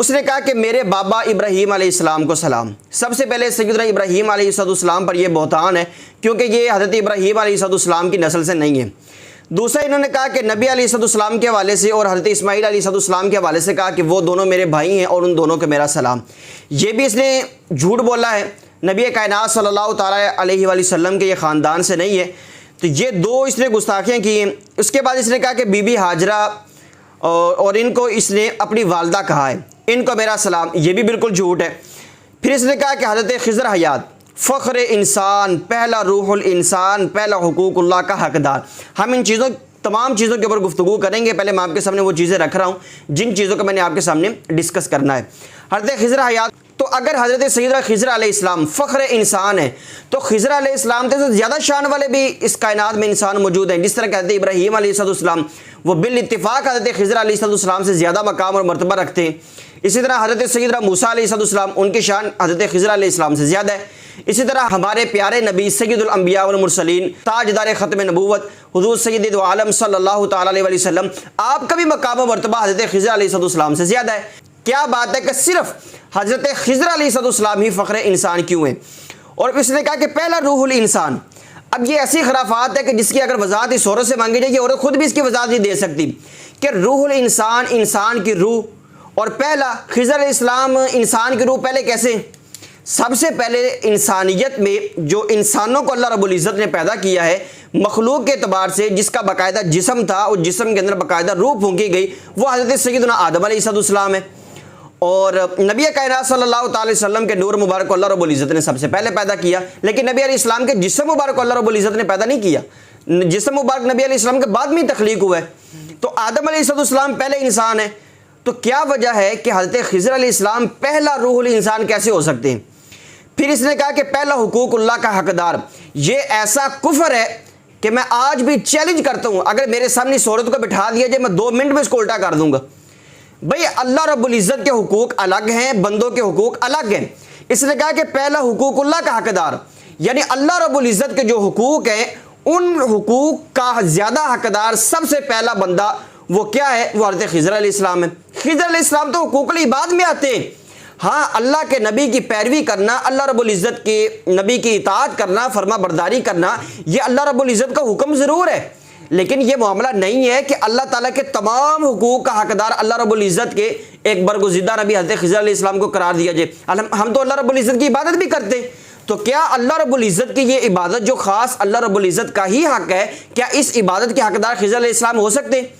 اس نے کہا کہ میرے بابا ابراہیم علیہ السلام کو سلام۔ سب سے پہلے سیدنا ابراہیم علیہ السلام پر یہ بہتان ہے کیونکہ یہ حضرت ابراہیم علیہ السلام کی نسل سے نہیں ہے۔ دوسرا انہوں نے کہا کہ نبی علیہ السلام کے حوالے سے اور حضرت اسماعیل علیہ السلام کے حوالے سے کہا کہ وہ دونوں میرے بھائی ہیں اور ان دونوں کو میرا سلام۔ یہ بھی اس نے جھوٹ بولا ہے، نبی کائنات صلی اللہ تعالیٰ علیہ وآلہ وسلم کے یہ خاندان سے نہیں ہے، تو یہ دو اس نے گستاخیاں کی ہیں۔ اس کے بعد اس نے کہا کہ بی بی ہاجرہ اور ان کو اس نے اپنی والدہ کہا ہے، ان کو میرا سلام، یہ بھی بالکل جھوٹ ہے۔ پھر اس نے کہا کہ حضرت خضر حیات فخر انسان، پہلا روح الانسان، پہلا حقوق اللہ کا حقدار۔ ہم ان تمام چیزوں کے اوپر گفتگو کریں گے، پہلے میں آپ کے سامنے وہ چیزیں رکھ رہا ہوں جن چیزوں کو میں نے آپ کے سامنے ڈسکس کرنا ہے۔ حضرت خضر حیات، تو اگر حضرت سیدنا خضر علیہ السلام فخر انسان ہے تو خضر علیہ السلام سے زیادہ شان والے بھی اس کائنات میں انسان موجود ہیں، جس طرح کہ حضرت ابراہیم علیہ السلام وہ بالاتفاق حضرت خضر علیہ السلام سے زیادہ مقام اور مرتبہ رکھتے ہیں۔ اسی طرح حضرت سیدنا موسیٰ علیہ السلام، ان کی شان حضرت خضر علیہ السلام سے زیادہ ہے۔ اسی طرح ہمارے پیارے نبی سید الانبیاء والمرسلین، تاجدار ختم نبوت حضور سید عالم صلی اللہ تعالیٰ علیہ وسلم، آپ کا بھی مقام و مرتبہ حضرت خضر علیہ السلام سے زیادہ ہے۔ کیا بات ہے کہ صرف حضرت خضر علیہ السلام ہی فخر انسان کیوں ہیں؟ اور اس نے کہا کہ پہلا روح الانسان۔ اب یہ ایسی خرافات ہے کہ جس کی اگر وضاحت اس عورت سے مانگی جائے، یہ عورت خود بھی اس کی وضاحت نہیں دے سکتی کہ روح الانسان، انسان کی روح، اور پہلا خضر علیہ السلام انسان کی روح پہلے کیسے؟ سب سے پہلے انسانیت میں جو انسانوں کو اللہ رب العزت نے پیدا کیا ہے مخلوق کے اعتبار سے، جس کا باقاعدہ جسم تھا اور جسم کے اندر باقاعدہ روح پھونکی گئی، وہ حضرت سیدنا آدم علیہ السلام ہے۔ اور نبی کائنات صلی اللہ تعالی وسلم کے نور مبارک کو اللہ رب العزت نے سب سے پہلے پیدا کیا، لیکن نبی علیہ السلام کے جسم مبارک کو اللہ رب العزت نے پیدا نہیں کیا، جسم مبارک نبی علیہ السلام کے بعد میں تخلیق ہوا ہے۔ تو آدم علیہ السلام پہلے انسان ہے، تو کیا وجہ ہے کہ حضرت خضر علیہ السلام پہلا روح الانسان کیسے ہو سکتے ہیں؟ پھر اس نے کہا کہ پہلا حقوق اللہ کا حقدار۔ یہ ایسا کفر ہے کہ میں آج بھی چیلنج کرتا ہوں، اگر میرے سامنے اس عورت کو بٹھا دیا جائے میں 2 منٹ میں اس کو الٹا کر دوں گا۔ بھئی اللہ رب العزت کے حقوق الگ ہیں، بندوں کے حقوق الگ ہیں۔ اس نے کہا کہ پہلا حقوق اللہ کا حقدار، یعنی اللہ رب العزت کے جو حقوق ہیں ان حقوق کا زیادہ حقدار سب سے پہلا بندہ وہ کیا ہے؟ وہ حضرت خضر علیہ السلام ہے۔ خضر علیہ السلام تو حقوق العباد میں آتے ہیں۔ ہاں، اللہ کے نبی کی پیروی کرنا، اللہ رب العزت کے نبی کی اطاعت کرنا، فرما برداری کرنا، یہ اللہ رب العزت کا حکم ضرور ہے، لیکن یہ معاملہ نہیں ہے کہ اللہ تعالیٰ کے تمام حقوق کا حقدار اللہ رب العزت کے ایک برگزیدہ نبی حضرت خضر علیہ السلام کو قرار دیا جائے۔ ہم تو اللہ رب العزت کی عبادت بھی کرتے ہیں، تو کیا اللہ رب العزت کی یہ عبادت جو خاص اللہ رب العزت کا ہی حق ہے، کیا اس عبادت کے حقدار خضر علیہ السلام ہو سکتے ہیں؟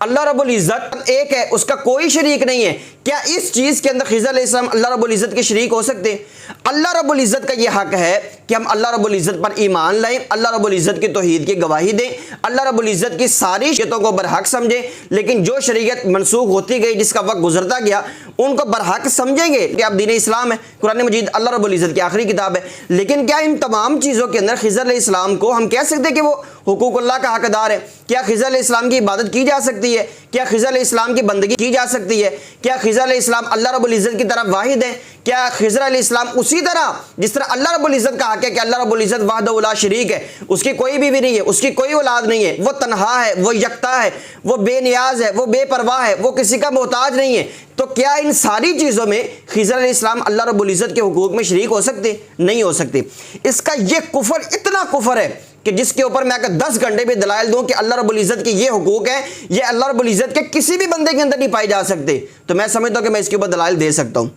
اللہ رب العزت ایک ہے، اس کا کوئی شریک نہیں ہے، کیا اس چیز کے اندر خضر علیہ السلام اللہ رب العزت کے شریک ہو سکتے ہیں؟ اللہ رب العزت کا یہ حق ہے کہ ہم اللہ رب العزت پر ایمان لائیں، اللہ رب العزت کی توحید کی گواہی دیں، اللہ رب العزت کی ساری شریعتوں کو برحق سمجھیں، لیکن جو شریعت منسوخ ہوتی گئی، جس کا وقت گزرتا گیا، ان کو برحق سمجھیں گے کہ اب دین اسلام ہے، قرآن مجید اللہ رب العزت کی آخری کتاب ہے۔ لیکن کیا ان تمام چیزوں کے اندر خضر علیہ السلام کو ہم کہہ سکتے ہیں کہ وہ حقوق اللہ کا حقدار ہے؟ کیا خضر علیہ السلام کی عبادت کی جا سکتی ہے؟ کیا خضر علیہ السلام کی بندگی کی جا سکتی ہے؟ کیا خضر علیہ السلام اللہ رب العزت کی طرف واحد ہے؟ کیا خضر علیہ السلام اسی طرح جس طرح اللہ رب العزت کا حق ہے کہ اللہ رب العزت وحدہ لا شریک ہے، اس کی کوئی بیوی نہیں ہے، اس کی کوئی اولاد نہیں ہے، وہ تنہا ہے، وہ یکتا ہے، وہ بے نیاز ہے، وہ بے پرواہ ہے، وہ کسی کا محتاج نہیں ہے، تو کیا ان ساری چیزوں میں خضر علیہ السلام اللہ رب العزت کے حقوق میں شریک ہو سکتے؟ نہیں ہو سکتے۔ اس کا یہ کفر اتنا کفر ہے کہ جس کے اوپر میں اگر 10 گھنٹے بھی دلائل دوں کہ اللہ رب العزت کے یہ حقوق ہیں، یہ اللہ رب العزت کے کسی بھی بندے کے اندر نہیں پائے جا سکتے، تو میں سمجھتا ہوں کہ میں اس کے اوپر دلائل دے سکتا ہوں۔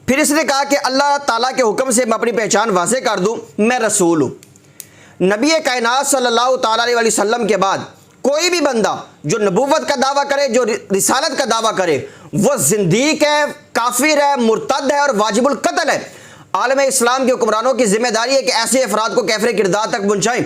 پھر اس نے کہا کہ اللہ تعالیٰ کے حکم سے میں اپنی پہچان واضح کر دوں، میں رسول ہوں۔ نبی کائنات صلی اللہ تعالیٰ علیہ وسلم کے بعد کوئی بھی بندہ جو نبوت کا دعویٰ کرے، جو رسالت کا دعویٰ کرے، وہ زندیق ہے، کافر ہے، مرتد ہے اور واجب القتل ہے۔ عالم اسلام کے حکمرانوں کی ذمہ داری ہے کہ ایسے افراد کو کیفر کردار تک پہنچائیں۔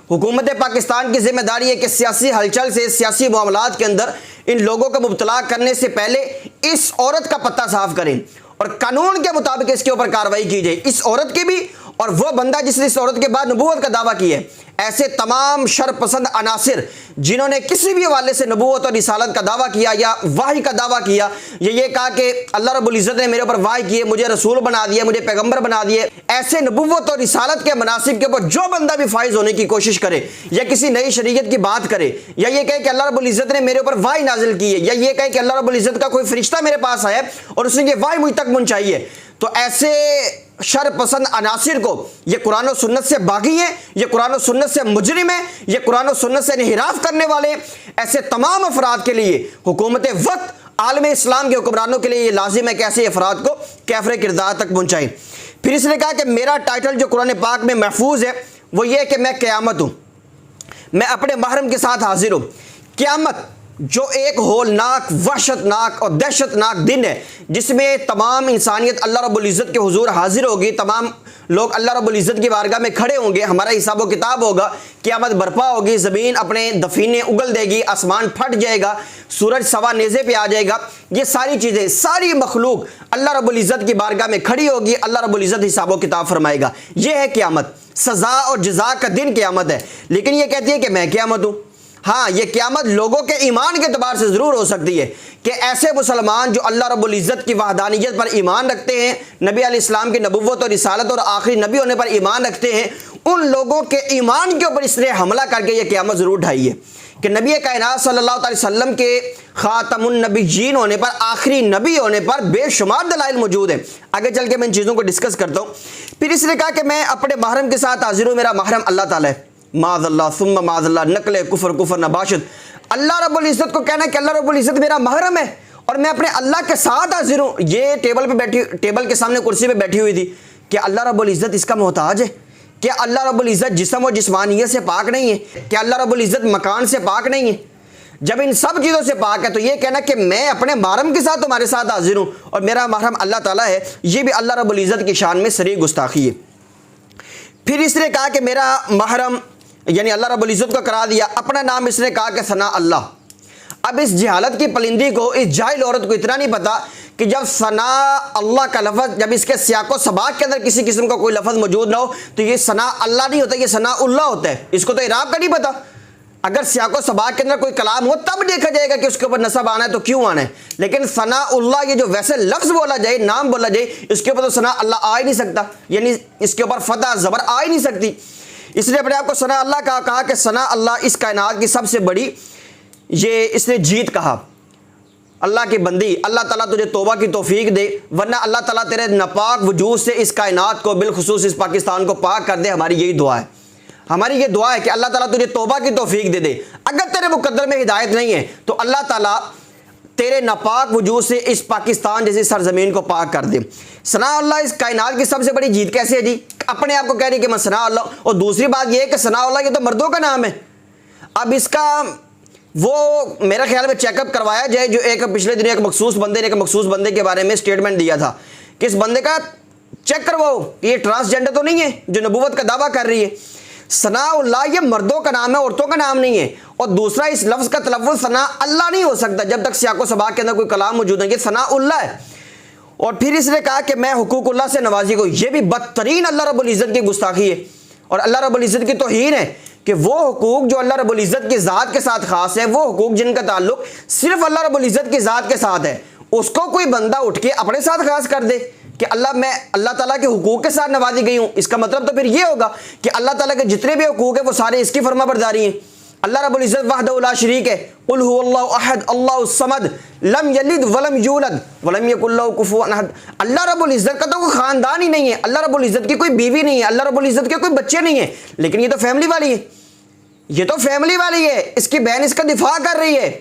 حکومت پاکستان کی ذمہ داری ہے کہ سیاسی ہلچل سے، سیاسی معاملات کے اندر ان لوگوں کو مبتلا کرنے سے پہلے اس عورت کا پتہ صاف کریں اور قانون کے مطابق اس کے اوپر کارروائی کی جائے، اس عورت کی بھی اور وہ بندہ جس نے اس عورت کے بعد نبوت کا دعویٰ کیا ہے، ایسے تمام شر پسند عناصر جنہوں نے کسی بھی حوالے سے نبوت اور رسالت کا دعویٰ کیا یا وحی کا دعویٰ کیا، یہ کہا کہ اللہ رب العزت نے میرے اوپر وحی کیے، مجھے رسول بنا دیے، مجھے پیغمبر بنا دیے، ایسے نبوت اور رسالت کے مناسب کے اوپر جو بندہ بھی فائز ہونے کی کوشش کرے یا کسی نئی شریعت کی بات کرے یا یہ کہے کہ اللہ رب العزت نے میرے اوپر وحی نازل کی ہے یا یہ کہے کہ اللہ رب العزت کا کوئی فرشتہ میرے پاس آیا اور اس نے یہ وحی مجھ تک پہنچائی ہے، تو ایسے شر پسند عناصر کو یہ قرآن و سنت سے باغی ہیں، یہ قرآن و سنت سے مجرم ہیں، یہ قرآن و سنت سے انحراف کرنے والے، ایسے تمام افراد کے لیے حکومت وقت عالم اسلام کے حکمرانوں کے لیے یہ لازم ہے کہ ایسے افراد کو کیفر کردار تک پہنچائیں۔ پھر اس نے کہا کہ میرا ٹائٹل جو قرآن پاک میں محفوظ ہے وہ یہ ہے کہ میں قیامت ہوں، میں اپنے محرم کے ساتھ حاضر ہوں۔ قیامت جو ایک ہولناک، وحشتناک اور دہشتناک دن ہے جس میں تمام انسانیت اللہ رب العزت کے حضور حاضر ہوگی، تمام لوگ اللہ رب العزت کی بارگاہ میں کھڑے ہوں گے، ہمارا حساب و کتاب ہوگا، قیامت برپا ہوگی، زمین اپنے دفینے اگل دے گی، آسمان پھٹ جائے گا، سورج سوا نیزے پہ آ جائے گا، یہ ساری چیزیں، ساری مخلوق اللہ رب العزت کی بارگاہ میں کھڑی ہوگی، اللہ رب العزت حساب و کتاب فرمائے گا۔ یہ ہے قیامت، سزا اور جزا کا دن قیامت ہے۔ لیکن یہ کہتی ہے کہ میں قیامت ہوں۔ ہاں، یہ قیامت لوگوں کے ایمان کے اعتبار سے ضرور ہو سکتی ہے کہ ایسے مسلمان جو اللہ رب العزت کی وحدانیت پر ایمان رکھتے ہیں، نبی علیہ السلام کی نبوت اور رسالت اور آخری نبی ہونے پر ایمان رکھتے ہیں، ان لوگوں کے ایمان کے اوپر اس نے حملہ کر کے یہ قیامت ضرور ڈھائی ہے کہ نبی کائنات صلی اللہ علیہ وسلم کے خاتم النبیین ہونے پر، آخری نبی ہونے پر بے شمار دلائل موجود ہیں۔ آگے چل کے میں ان چیزوں کو ڈسکس کرتا ہوں۔ پھر اس نے کہا کہ میں اپنے محرم کے ساتھ حاضر ہوں، میرا محرم اللہ تعالیٰ ہے، معاذ اللہ ثم معاذ اللہ، نقل کفر نباشت۔ اللہ رب العزت کو کہنا ہے کہ اللہ رب العزت میرا محرم ہے اور میں اپنے اللہ کے ساتھ حاضر ہوں۔ یہ ٹیبل کے سامنے کرسی پہ بیٹھی ہوئی تھی کہ اللہ رب العزت اس کا محتاج ہے؟ کیا اللہ رب العزت جسم و جسمانیت سے پاک نہیں ہے؟ کیا اللہ رب العزت مکان سے پاک نہیں ہے؟ جب ان سب چیزوں سے پاک ہے تو یہ کہنا کہ میں اپنے محرم کے ساتھ تمہارے ساتھ حاضر ہوں اور میرا محرم اللہ تعالیٰ ہے، یہ بھی اللہ رب العزت کی شان میں صریح گستاخی ہے۔ پھر اس نے کہا کہ میرا محرم یعنی اللہ رب العزت کو کرا دیا، اپنا نام اس نے کہا کہ ثنا اللہ۔ اب اس جہالت کی پلندی کو، اس جاہل عورت کو اتنا نہیں پتا کہ جب ثنا اللہ کا لفظ، جب اس کے سیاق و سباق کے اندر کسی قسم کا کوئی لفظ موجود نہ ہو تو یہ ثنا اللہ نہیں ہوتا، یہ ثنا اللہ ہوتا ہے۔ اس کو تو اعراب کا نہیں پتا۔ اگر سیاق و سباق کے اندر کوئی کلام ہو تب دیکھا جائے گا کہ اس کے اوپر نصب آنا ہے تو کیوں آنا ہے، لیکن ثنا اللہ یہ جو ویسے لفظ بولا جائے، نام بولا جائے، اس کے اوپر تو ثنا اللہ آ ہی نہیں سکتا، یعنی اس کے اوپر فتح زبر آ ہی نہیں سکتی۔ اس نے اپنے آپ کو ثنا اللہ کہا کہ ثنا اللہ اس کائنات کی سب سے بڑی، یہ اس نے جیت کہا۔ اللہ کی بندی، اللہ تعالیٰ تجھے توبہ کی توفیق دے، ورنہ اللہ تعالیٰ تیرے ناپاک وجود سے اس کائنات کو، بالخصوص اس پاکستان کو پاک کر دے۔ ہماری یہی دعا ہے، ہماری یہ دعا ہے کہ اللہ تعالیٰ تجھے توبہ کی توفیق دے دے۔ اگر تیرے مقدر میں ہدایت نہیں ہے تو اللہ تعالیٰ تیرے ناپاک وجود سے اس پاکستان جیسی سرزمین کو پاک کر دے۔ ثنا اللہ اس کائنات کی سب سے بڑی جیت کیسے ہے جی؟ اپنے آپ کو کہہ رہی کہ میں ثنا اللہ، اور دوسری بات یہ ہے کہ ثنا اللہ یہ تو مردوں کا نام ہے۔ اب اس کا وہ میرا خیال میں چیک اپ کروایا جائے، جو ایک پچھلے دن ایک مخصوص بندے کے بارے میں اسٹیٹمنٹ دیا تھا کہ اس بندے کا چیک کرواؤ کہ یہ ٹرانسجینڈر تو نہیں ہے جو نبوت کا دعویٰ کر رہی ہے۔ ثنا اللہ یہ مردوں کا نام ہے، عورتوں کا نام نہیں ہے۔ اور دوسرا، اس لفظ کا تلفظ ثنا اللہ نہیں ہو سکتا جب تک سیاق و سباق کے اندر کوئی کلام موجود ہے، یہ ثنا اللہ ہے۔ اور پھر اس نے کہا کہ میں حقوق اللہ سے نوازی کو، یہ بھی بدترین اللہ رب العزت کی گستاخی ہے اور اللہ رب العزت کی توہین ہے کہ وہ حقوق جو اللہ رب العزت کی ذات کے ساتھ خاص ہے، وہ حقوق جن کا تعلق صرف اللہ رب العزت کی ذات کے ساتھ ہے، اس کو کوئی بندہ اٹھ کے اپنے ساتھ خاص کر دے کہ میں اللہ تعالیٰ کے حقوق کے ساتھ نوازی گئی ہوں۔ اس کا مطلب تو پھر یہ ہوگا کہ اللہ تعالیٰ کے جتنے بھی حقوق ہیں وہ سارے اس کی فرما برداری ہیں۔ اللہ رب العزت وحدہ لا شریک ہے، قل هو اللہ احد اللہ الصمد لم یلد ولم یولد ولم یکن لہ کفوا احد۔ اللہ رب العزت کا تو کوئی خاندان ہی نہیں ہے، اللہ رب العزت کی کوئی بیوی نہیں ہے، اللہ رب العزت کے کوئی بچے نہیں ہیں، لیکن یہ تو فیملی والی ہے، یہ تو فیملی والی ہے۔ اس کی بہن اس کا دفاع کر رہی ہے،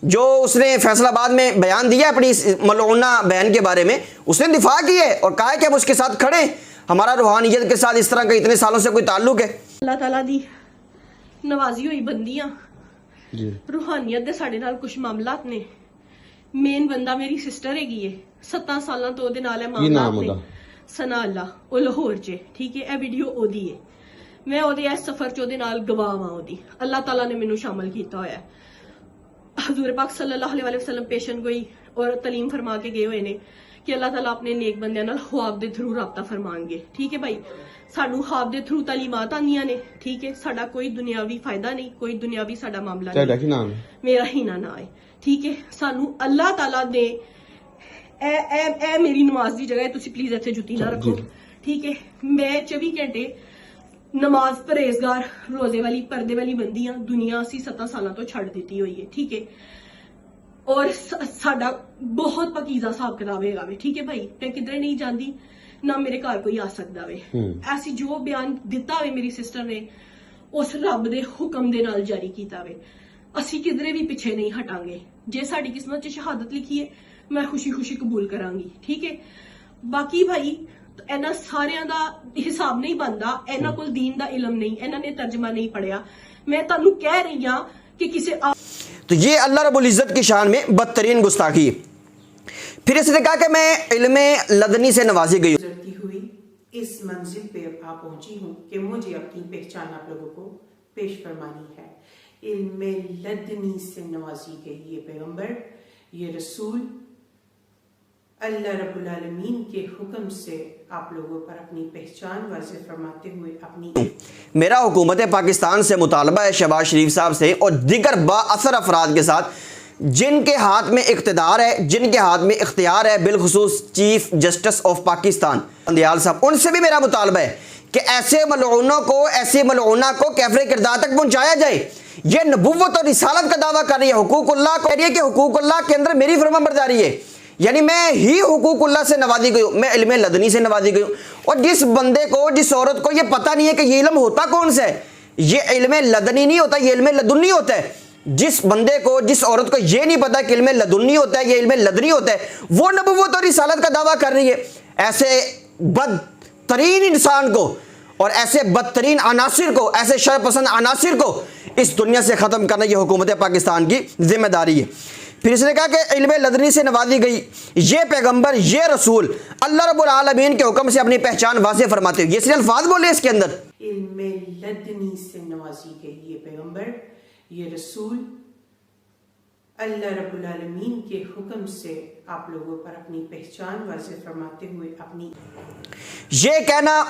جو اس نے فیصل آباد میں بیان دیا اپنی ملعونہ بہن کے بارے میں، اس نے دفاع کی ہے اور کہا ہے کہ ہم اس کے ساتھ کھڑے ہیں، ہمارا روحانیت کے ساتھ اس طرح کا اتنے سالوں سے کوئی تعلق ہے۔ اللہ تعالیٰ دی نوازی ہوئی بندیاں روحانیت دے ساڈے نال کچھ معاملات نے۔ مین بندہ میری سسٹر ہے، 7 سالاں تو دے نال معاملات نے۔ ثنا اللہ او لاہور چ، ٹھیک ہے، اے ویڈیو او دی ہے، میں او دے اس سفر چ دے نال گواہ ہاں، او دی اللہ تعالیٰ نے مینوں شامل کیتا ہویا ہے۔ حضور پاک صلی اللہ علیہ وسلم پیشن گوئی اور تعلیم فرما کے گئے ہوئے نے ਕਿ ਅੱਲਾਹ ਤਾਲਾ ਆਪਣੇ ਨੇਕ ਬੰਦਿਆਂ ਨਾਲ ਖੁਆਬ ਦੇ ਥਰੂ ਰਾਬਤਾ ਫਰਮਾਣਗੇ। ਠੀਕ ਹੈ ਭਾਈ, ਸਾਨੂੰ ਖੁਆਬ ਦੇ ਥਰੂ ਤਾਲੀਮਾਤ ਆਉਂਦੀਆਂ ਨੇ। ਠੀਕ ਹੈ, ਸਾਡਾ ਕੋਈ ਦੁਨਿਆਵੀ ਫਾਇਦਾ ਨਹੀਂ, ਕੋਈ ਦੁਨਿਆਵੀ ਸਾਡਾ ਮਾਮਲਾ ਨਹੀਂ। ਤੁਹਾਡਾ ਕੀ ਨਾਮ ਹੈ? ਮੇਰਾ ਹੀਨਾ ਨਾ ਹੈ। ਠੀਕ ਹੈ, ਸਾਨੂੰ ਅੱਲਾਹ ਤਾਲਾ ਦੇ ਇਹ ਮੇਰੀ ਨਮਾਜ਼ ਦੀ ਜਗ੍ਹਾ ਹੈ, ਤੁਸੀਂ ਪਲੀਜ਼ ਇੱਥੇ ਜੁੱਤੀ ਨਾ ਰੱਖੋ। ਠੀਕ ਹੈ, ਮੈਂ 24 ਘੰਟੇ ਨਮਾਜ਼ ਪਰਹੇਜ਼ਗਾਰ ਰੋਜ਼ੇ ਵਾਲੀ ਪਰਦੇ ਵਾਲੀ ਬੰਦੀ ਆ। ਦੁਨੀਆ ਅਸੀਂ 7 ਸਾਲਾਂ ਤੋਂ ਛੱਡ ਦਿੱਤੀ ਹੋਈ ਹੈ। ਠੀਕ ਹੈ, ਔਰ ਸਾਡਾ ਬਹੁਤ ਪਕੀਜ਼ਾ ਹਿਸਾਬ ਕਿਤਾਬ ਹੈਗਾ ਵੇ। ਠੀਕ ਹੈ ਭਾਈ, ਮੈਂ ਕਿਧਰੇ ਨਹੀਂ ਜਾਂਦੀ, ਨਾ ਮੇਰੇ ਘਰ ਕੋਈ ਆ ਸਕਦਾ ਵੇ। ਐਸੀ ਜੋ ਬਿਆਨ ਦਿੱਤਾ ਵੇ ਮੇਰੀ ਸਿਸਟਰ ਨੇ, ਉਸ ਰੱਬ ਦੇ ਹੁਕਮ ਦੇ ਨਾਲ ਜਾਰੀ ਕੀਤਾ ਵੇ। ਅਸੀਂ ਕਿਧਰੇ ਵੀ ਪਿੱਛੇ ਨਹੀਂ ਹਟਾਂਗੇ। ਜੇ ਸਾਡੀ ਕਿਸਮਤ 'ਚ ਸ਼ਹਾਦਤ ਲਿਖੀ ਹੈ, ਮੈਂ ਖੁਸ਼ੀ ਖੁਸ਼ੀ ਕਬੂਲ ਕਰਾਂਗੀ। ਠੀਕ ਹੈ, ਬਾਕੀ ਭਾਈ ਇਹਨਾਂ ਸਾਰਿਆਂ ਦਾ ਹਿਸਾਬ ਨਹੀਂ ਬਣਦਾ। ਇਹਨਾਂ ਕੋਲ دین ਦਾ علم نہیں, ਇਹਨਾਂ نے ترجمہ نہیں پڑھیا। میں ਤੁਹਾਨੂੰ ਕਹਿ ਰਹੀ ہاں کہ کسی تو یہ اللہ رب العزت کی شان میں بدترین گستاخی ہے۔ پھر اس نے کہا کہ میں علم لدنی سے نوازی گئی ہوں۔ گزرتی ہوئی اس منزل پہ اب آ پہنچی ہوں کہ مجھے اپنی پہچان آپ لوگوں کو پیش فرمانی ہے۔ علم لدنی سے نوازی گئی یہ پیغمبر، یہ رسول، اللہ رب العالمین کے حکم سے آپ لوگوں پر اپنی پہچان واضح فرماتے ہوئے اپنی میرا حکومت پاکستان سے مطالبہ ہے، شہباز شریف صاحب سے اور دیگر با اثر افراد کے ساتھ جن کے ہاتھ میں اقتدار ہے، جن کے ہاتھ میں اختیار ہے، بالخصوص chief justice of Pakistan Dayal صاحب، ان سے بھی میرا مطالبہ ہے کہ ایسے ملعونوں کو، ایسے ملعونہ کو کیفر کردار تک پہنچایا جائے۔ یہ نبوت اور رسالت کا دعویٰ کر رہی ہے، حقوق اللہ کو کہہ رہی ہے کہ حقوق اللہ کے اندر میری فرما برداری ہے، یعنی میں ہی حقوق اللہ سے نوازی گئی ہوں، میں علم لدنی سے نوازی گئی ہوں۔ اور جس بندے کو، جس عورت کو یہ پتہ نہیں ہے کہ یہ علم ہوتا کون سا ہے، یہ علم لدنی نہیں ہوتا، یہ علم لدنی ہوتا ہے۔ جس بندے کو، جس عورت کو یہ نہیں پتا کہ علم لدنی ہوتا ہے، یہ علم لدنی ہوتا ہے، وہ نبوت اور رسالت کا دعویٰ کر رہی ہے۔ ایسے بدترین انسان کو اور ایسے بدترین عناصر کو، ایسے شر پسند عناصر کو اس دنیا سے ختم کرنا یہ حکومت پاکستان کی ذمہ داری ہے۔ پھر اس نے کہا کہ علم لدنی سے نوازی گئی یہ پیغمبر، یہ رسول اللہ رب العالمین کے حکم سے اپنی پہچان واضح فرماتے ہوئے یہ صرف الفاظ بولے اس کے اندر، علم لدنی سے نوازی گئی یہ پیغمبر، یہ رسول، اللہ رب العالمین کے حکم سے آپ لوگوں پر اپنی پہچان واضح فرماتے ہوئے اپنی یہ کہنا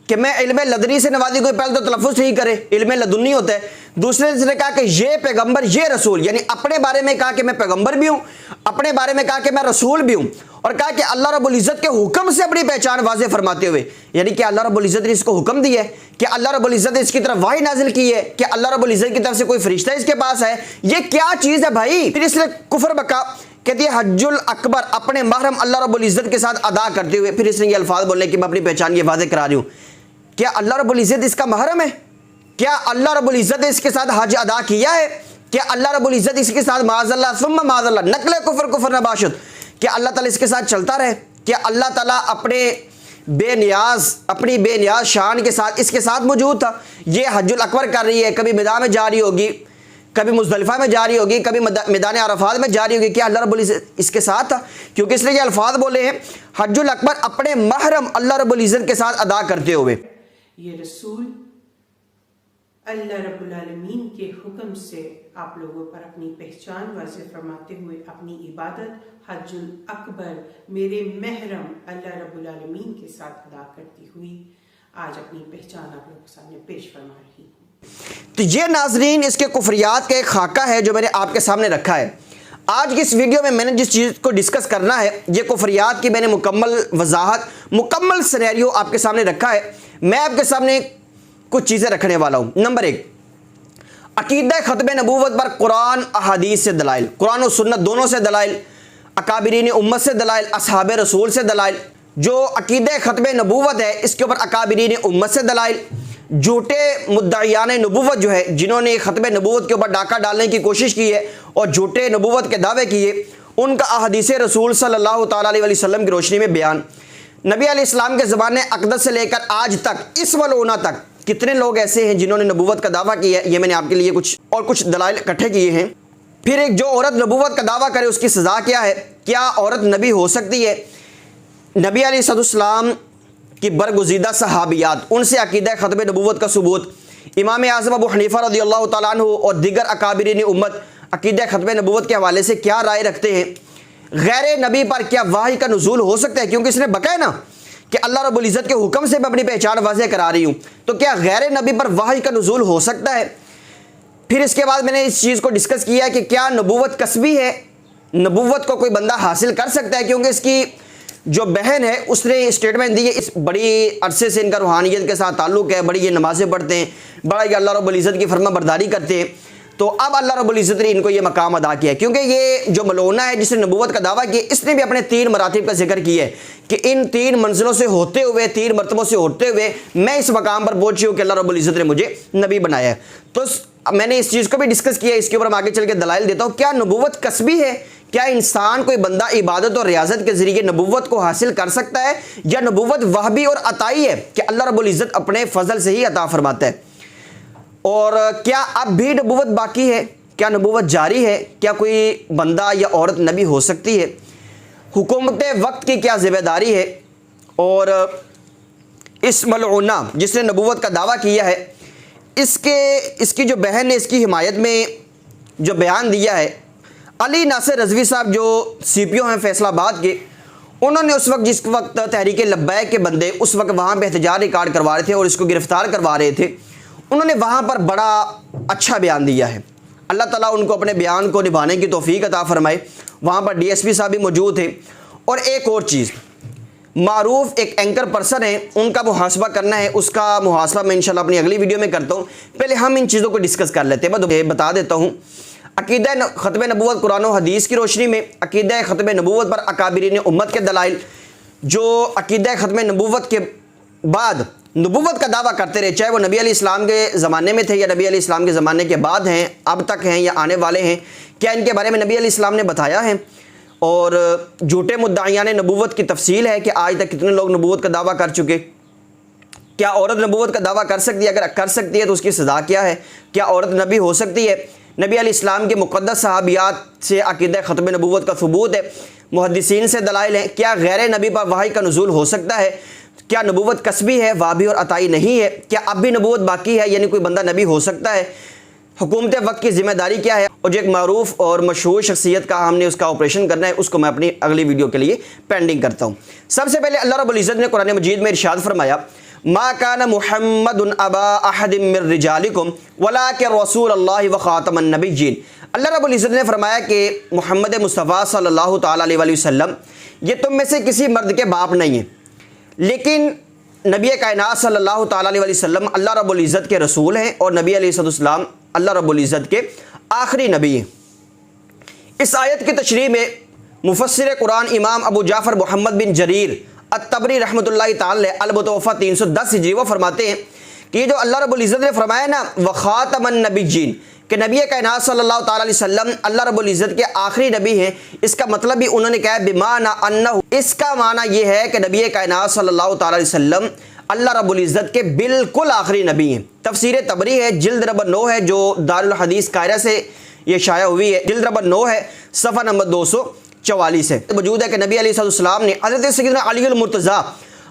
کہ میں علم لدنی سے نوازی گئی، پہلے تو تلفظ نہیں کرے، علم لدنی ہوتا ہے۔ دوسرے نے کہا کہ یہ پیغمبر، یہ رسول، یعنی اپنے بارے میں کہا کہ میں پیغمبر بھی ہوں، اپنے بارے میں کہا کہ میں رسول بھی ہوں، اور کہا کہ اللہ رب العزت کے حکم سے اپنی پہچان واضح فرماتے ہوئے، یعنی کہ اللہ رب العزت نے اس کو حکم دیا ہے، کہ اللہ رب العزت نے اس کی طرف وحی نازل کی ہے، کہ اللہ رب العزت کی طرف سے کوئی فرشتہ اس کے پاس ہے۔ یہ کیا چیز ہے بھائی؟ پھر اس نے کفر بکا، کہتی ہے حج الاکبر اپنے محرم اللہ رب العزت کے ساتھ ادا کرتے ہوئے۔ پھر اس نے یہ الفاظ بولنے کہ میں اپنی پہچان یہ واضح کرا رہی ہوں۔ کیا اللہ رب العزت اس کا محرم ہے؟ کیا اللہ رب العزت نے اس کے ساتھ حج ادا کیا ہے؟ کیا اللہ رب العزت اس کے ساتھ معاذ اللہ ثم معاذ اللہ نقل کفر نباشت، کیا اللہ تعالیٰ اس کے ساتھ چلتا رہے؟ کیا اللہ تعالیٰ اپنے بے نیاز شان کے ساتھ اس کے ساتھ موجود تھا؟ یہ حج الاکبر کر رہی ہے، کبھی میدان میں جا رہی ہوگی، کبھی مزدلفہ میں جا رہی ہوگی، کبھی میدان عرفات میں جا رہی ہوگی، کیا اللہ رب العزت اس کے ساتھ تھا؟ کیونکہ اس نے یہ الفاظ بولے ہیں حج الاکبر اپنے محرم اللہ رب العزت کے ساتھ ادا کرتے ہوئے۔ یہ رسول اللہ رب العالمین کے حکم سے آپ لوگوں پر اپنی پہچان واضح فرماتے ہوئے اپنی عبادت حج الاکبر میرے محرم اللہ رب العالمین کے ساتھ ادا کرتی ہوئی آج اپنی پہچان آپ لوگوں کے سامنے پیش فرما رہی ہوں۔ تو یہ ناظرین اس کے کفریات کا ایک خاکہ ہے جو میں نے آپ کے سامنے رکھا ہے۔ آج کی اس ویڈیو میں نے جس چیز کو ڈسکس کرنا ہے، یہ کفریات کی میں نے مکمل وضاحت، مکمل سینیریو آپ کے سامنے رکھا ہے۔ میں آپ کے سامنے کچھ چیزیں رکھنے والا ہوں۔ نمبر 1، عقیدہ ختم نبوت پر قرآن احادیث سے دلائل، قرآن و سنت دونوں سے دلائل، اکابرین امت سے دلائل، اصحاب رسول سے دلائل۔ جو عقیدہ ختم نبوت ہے اس کے اوپر اکابرین امت سے دلائل۔ جھوٹے مدعیان نبوت جو ہے، جنہوں نے ختم نبوت کے اوپر ڈاکہ ڈالنے کی کوشش کی ہے اور جھوٹے نبوت کے دعوے کیے، ان کا احادیث رسول صلی اللہ تعالیٰ علیہ وسلم کی روشنی میں بیان۔ نبی علیہ السلام کے زمانے اقدس سے لے کر آج تک، اس ملعونہ تک کتنے لوگ ایسے ہیں جنہوں نے نبوت کا دعویٰ کیا ہے، یہ میں نے آپ کے لیے کچھ دلائل اکٹھے کیے ہیں۔ پھر ایک جو عورت نبوت کا دعویٰ کرے اس کی سزا کیا ہے؟ کیا عورت نبی ہو سکتی ہے؟ نبی علیہ السلام کی برگزیدہ صحابیات، ان سے عقیدہ ختم نبوت کا ثبوت۔ امام اعظم ابو حنیفہ رضی اللہ تعالیٰ عنہ اور دیگر اکابرین امت عقیدہ ختم نبوت کے حوالے سے کیا رائے رکھتے ہیں؟ غیر نبی پر کیا وحی کا نزول ہو سکتا ہے؟ کیونکہ اس نے بکا ہے نا کہ اللہ رب العزت کے حکم سے میں اپنی پہچان واضح کرا رہی ہوں، تو کیا غیر نبی پر وحی کا نزول ہو سکتا ہے؟ پھر اس کے بعد میں نے اس چیز کو ڈسکس کیا کہ کیا نبوت کسبی ہے، نبوت کو کوئی بندہ حاصل کر سکتا ہے؟ کیونکہ اس کی جو بہن ہے اس نے اسٹیٹمنٹ دی ہے، اس بڑی عرصے سے ان کا روحانیت کے ساتھ تعلق ہے، بڑی یہ نمازیں پڑھتے ہیں، بڑا یہ اللہ رب العزت کی فرما برداری کرتے ہیں، تو اب اللہ رب العزت نے ان کو یہ مقام ادا کیا ہے۔ کیونکہ یہ جو ملونہ ہے جس نے نبوت کا دعویٰ کیا، اس نے بھی اپنے 3 مراتب کا ذکر کیا ہے کہ ان 3 منزلوں سے ہوتے ہوئے، 3 مرتبوں سے ہوتے ہوئے میں اس مقام پر پہنچی ہوں کہ اللہ رب العزت نے مجھے نبی بنایا ہے۔ تو میں نے اس چیز کو بھی ڈسکس کیا، اس کے اوپر میں آگے چل کے دلائل دیتا ہوں۔ کیا نبوت کسبی ہے؟ کیا انسان کوئی بندہ عبادت اور ریاضت کے ذریعے نبوت کو حاصل کر سکتا ہے، یا نبوت وہبی اور عطائی ہے کہ اللہ رب العزت اپنے فضل سے ہی عطا فرماتا ہے؟ اور کیا اب بھی نبوت باقی ہے؟ کیا نبوت جاری ہے؟ کیا کوئی بندہ یا عورت نبی ہو سکتی ہے؟ حکومت وقت کی کیا ذمہ داری ہے؟ اور اس ملعونہ جس نے نبوت کا دعویٰ کیا ہے، اس کی جو بہن نے اس کی حمایت میں جو بیان دیا ہے، علی ناصر رضوی صاحب جو سی پی او ہیں فیصل آباد کے، انہوں نے اس وقت جس وقت تحریک لبیک کے بندے اس وقت وہاں پہ احتجاج ریکارڈ کروا رہے تھے اور اس کو گرفتار کروا رہے تھے، انہوں نے وہاں پر بڑا اچھا بیان دیا ہے۔ اللہ تعالیٰ ان کو اپنے بیان کو نبھانے کی توفیق عطا فرمائے۔ وہاں پر ڈی ایس پی صاحب بھی موجود تھے۔ اور ایک اور چیز، معروف ایک اینکر پرسن ہے، ان کا محاسبہ کرنا ہے، اس کا محاسبہ میں انشاءاللہ اپنی اگلی ویڈیو میں کرتا ہوں۔ پہلے ہم ان چیزوں کو ڈسکس کر لیتے ہیں۔ میں بتا دیتا ہوں، عقیدہ ختم نبوت قرآن و حدیث کی روشنی میں عقیدہ ختم نبوت پر اکابرین امت کے دلائل، جو عقیدہ ختم نبوت کے بعد نبوت کا دعویٰ کرتے رہے، چاہے وہ نبی علیہ السلام کے زمانے میں تھے یا نبی علیہ السلام کے زمانے کے بعد ہیں، اب تک ہیں یا آنے والے ہیں، کیا ان کے بارے میں نبی علیہ السلام نے بتایا ہے؟ اور جھوٹے مدعیان نبوت کی تفصیل ہے کہ آج تک کتنے لوگ نبوت کا دعویٰ کر چکے۔ کیا عورت نبوت کا دعویٰ کر سکتی ہے؟ اگر کر سکتی ہے تو اس کی سزا کیا ہے؟ کیا عورت نبی ہو سکتی ہے؟ نبی علیہ السلام کے مقدس صحابیات سے عقیدہ ختم نبوت کا ثبوت ہے، محدثین سے دلائل ہیں۔ کیا غیر نبی پر وحی کا نزول ہو سکتا ہے؟ کیا نبوت کسبی ہے، وابی اور عطائی نہیں ہے؟ کیا اب بھی نبوت باقی ہے، یعنی کوئی بندہ نبی ہو سکتا ہے؟ حکومت وقت کی ذمہ داری کیا ہے؟ اور جو ایک معروف اور مشہور شخصیت کا ہم نے اس کا آپریشن کرنا ہے، اس کو میں اپنی اگلی ویڈیو کے لیے پینڈنگ کرتا ہوں۔ سب سے پہلے اللہ رب العزت نے قرآن مجید میں ارشاد فرمایا، ما کان محمد ابا احد من رجالکم ولکن رسول اللہ وخاتم النبیین۔ اللہ رب العزت نے فرمایا کہ محمد مصطفیٰ صلی اللہ تعالیٰ علیہ وسلم یہ تم میں سے کسی مرد کے باپ نہیں ہیں، لیکن نبی کائنات صلی اللہ تعالیٰ علیہ وسلم اللہ رب العزت کے رسول ہیں، اور نبی علیہ السلام اللہ رب العزت کے آخری نبی ہیں۔ اس آیت کی تشریح میں مفسر قرآن امام ابو جعفر محمد بن جریر الطبری رحمۃ اللہ تعالی المتوفی 310 ہجری وہ فرماتے ہیں کہ یہ جو اللہ رب العزت نے فرمایا نا وخاتم النبیین، کہ نبی کائنات صلی اللہ تعالیٰ علیہ وسلم اللہ رب العزت کے آخری نبی ہیں، اس کا مطلب بھی انہوں نے کہا ہے بمعنی انہ، اس کا معنی یہ ہے کہ نبی کائنات صلی اللہ تعالیٰ علیہ وسلم اللہ رب العزت کے بالکل آخری نبی ہیں۔ تفسیر طبری ہے، جلد نمبر 9 ہے، جو دارالحدیث قاہرہ سے یہ شائع ہوئی ہے، جلد نمبر 9 ہے، صفحہ نمبر 244 ہے۔ موجود ہے کہ نبی علیہ السلام نے حضرت سیدنا علی المرتضیٰ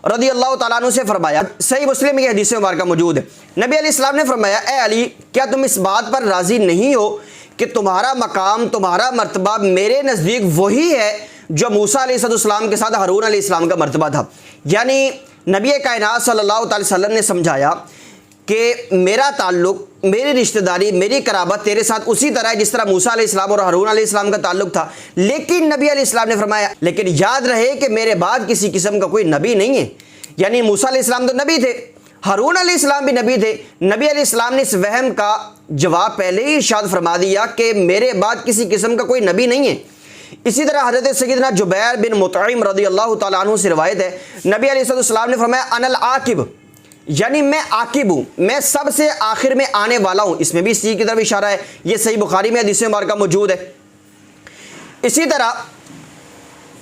رضی اللہ تعالیٰ عنہ سے فرمایا، صحیح مسلم میں یہ حدیث مبارکہ موجود ہے، نبی علیہ السلام نے فرمایا، اے علی کیا تم اس بات پر راضی نہیں ہو کہ تمہارا مقام، تمہارا مرتبہ میرے نزدیک وہی ہے جو موسیٰ علیہ السلام کے ساتھ ہارون علیہ السلام کا مرتبہ تھا؟ یعنی نبی کائنات صلی اللہ تعالی وسلم نے سمجھایا کہ میرا تعلق، میری رشتہ داری، میری قرابت تیرے ساتھ اسی طرح ہے جس طرح موسیٰ علیہ السلام اور ہارون علیہ السلام کا تعلق تھا۔ لیکن نبی علیہ السلام نے فرمایا لیکن یاد رہے کہ میرے بعد کسی قسم کا کوئی نبی نہیں ہے۔ یعنی موسیٰ علیہ السلام تو نبی تھے، ہارون علیہ السلام بھی نبی تھے۔ نبی علیہ السلام نے اس وہم کا جواب پہلے ہی ارشاد فرما دیا کہ میرے بعد کسی قسم کا کوئی نبی نہیں ہے۔ اسی طرح حضرت سیدنا جبیر بن مطعم رضی اللہ تعالیٰ عنہ سے روایت ہے، نبی علیہ السلام نے فرمایا انا العاقب، یعنی میں عاقب ہوں، میں سب سے آخر میں آنے والا ہوں۔ اس میں بھی اسی کی طرف اشارہ ہے، یہ صحیح بخاری میں حدیث مبارکہ موجود ہے۔ اسی طرح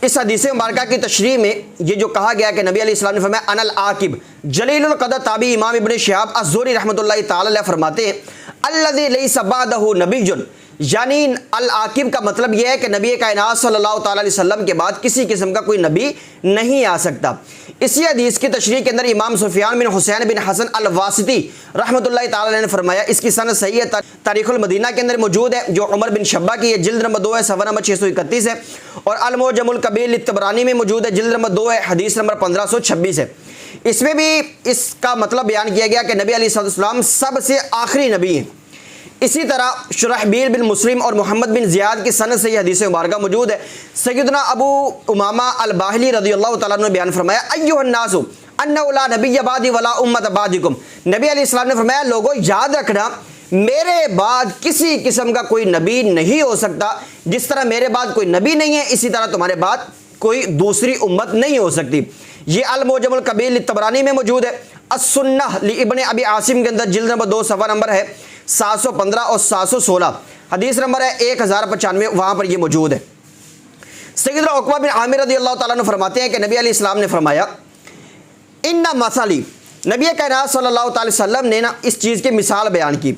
اس حدیث مبارکہ کی تشریح میں یہ جو کہا گیا کہ نبی علیہ السلام نے فرمایا انا العاقب، جلیل القدر تابعی امام ابن شہاب الزہری رحمۃ اللہ تعالی علیہ فرماتے ہیں الذی لیس بعدہ نبی، یعنی العاقب کا مطلب یہ ہے کہ نبی کائنات صلی اللہ تعالی علیہ وسلم کے بعد کسی قسم کا کوئی نبی نہیں آ سکتا۔ اسی حدیث کی تشریح کے اندر امام سفیان بن حسین بن حسن الواسطی رحمۃ اللہ تعالی علیہ نے فرمایا، اس کی سند صحیح ہے، تاریخ المدینہ کے اندر موجود ہے، جو عمر بن شبہ کی ہے، جلد نمبر 2 ہے، صفحہ نمبر 631 ہے، اور المعجم الکبیر للطبرانی میں موجود ہے، جلد نمبر 2 ہے، حدیث نمبر 1526 ہے۔ اس میں بھی اس کا مطلب بیان کیا گیا کہ نبی علیہ السلام سب سے آخری نبی ہیں۔ اسی طرح شرحبیل بن مسلم اور محمد بن زیاد کی سند سے یہ حدیث مبارکہ موجود ہے۔ سیدنا ابو امامہ الباہلی رضی اللہ تعالیٰ عنہ نے بیان فرمایا، ایھا الناس انہ لا نبی بعدی ولا امت بعدکم، نبی علیہ السلام نے فرمایا، لوگوں یاد رکھنا میرے بعد کسی قسم کا کوئی نبی نہیں ہو سکتا، جس طرح میرے بعد کوئی نبی نہیں ہے اسی طرح تمہارے بعد کوئی دوسری امت نہیں ہو سکتی۔ یہ المعجم الکبیر للطبرانی میں موجود ہے، السنہ لابن ابی عاصم کے اندر جلد نمبر 2 صفحہ نمبر ہے 715 اور 716، حدیث نمبر ہے 1095، وہاں پر یہ موجود ہے۔ سیدنا عقبہ بن عامر رضی اللہ تعالیٰ عنہ فرماتے ہیں کہ نبی علیہ السلام نے فرمایا، ان مثلی، نبی کائنات صلی اللہ تعالی وسلم نے اس چیز کی مثال بیان کی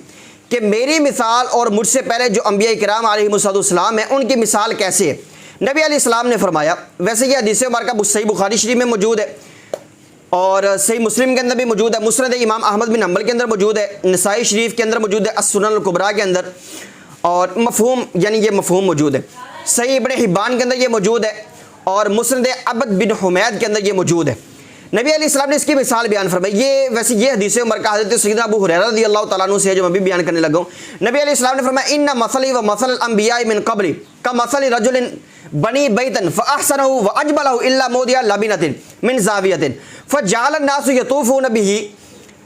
کہ میری مثال اور مجھ سے پہلے جو انبیاء کرام علیہم السلام ہیں ان کی مثال کیسے ہے۔ نبی علیہ السلام نے فرمایا، ویسے یہ حدیث مبارکہ صحیح بخاری شریف میں موجود ہے اور صحیح مسلم کے اندر بھی موجود ہے، مسند امام احمد بن حنبل کے اندر موجود ہے، نسائی شریف کے اندر موجود ہے، السنن الکبریٰ کے اندر، اور مفہوم یعنی یہ مفہوم موجود ہے، صحیح ابن حبان کے اندر یہ موجود ہے، اور مسند عبد بن حمید کے اندر یہ موجود ہے۔ نبی علیہ السلام نے اس کی مثال بیان فرمائی۔ یہ ویسے یہ حدیث مبارکہ حضرت سیدنا ابو ہریرہ رضی اللہ تعالیٰ عنہ سے ہے، جو میں بھی بیان کرنے لگا ہوں۔ نبی علیہ السلام نے فرمایا، ان مثلی و مثل الانبیاء من قبلی کمثل رجل بنی بیتا فاحسنہ واجملہ الا موضع لبنۃ من زاویۃ فجعل الناس یطوفون به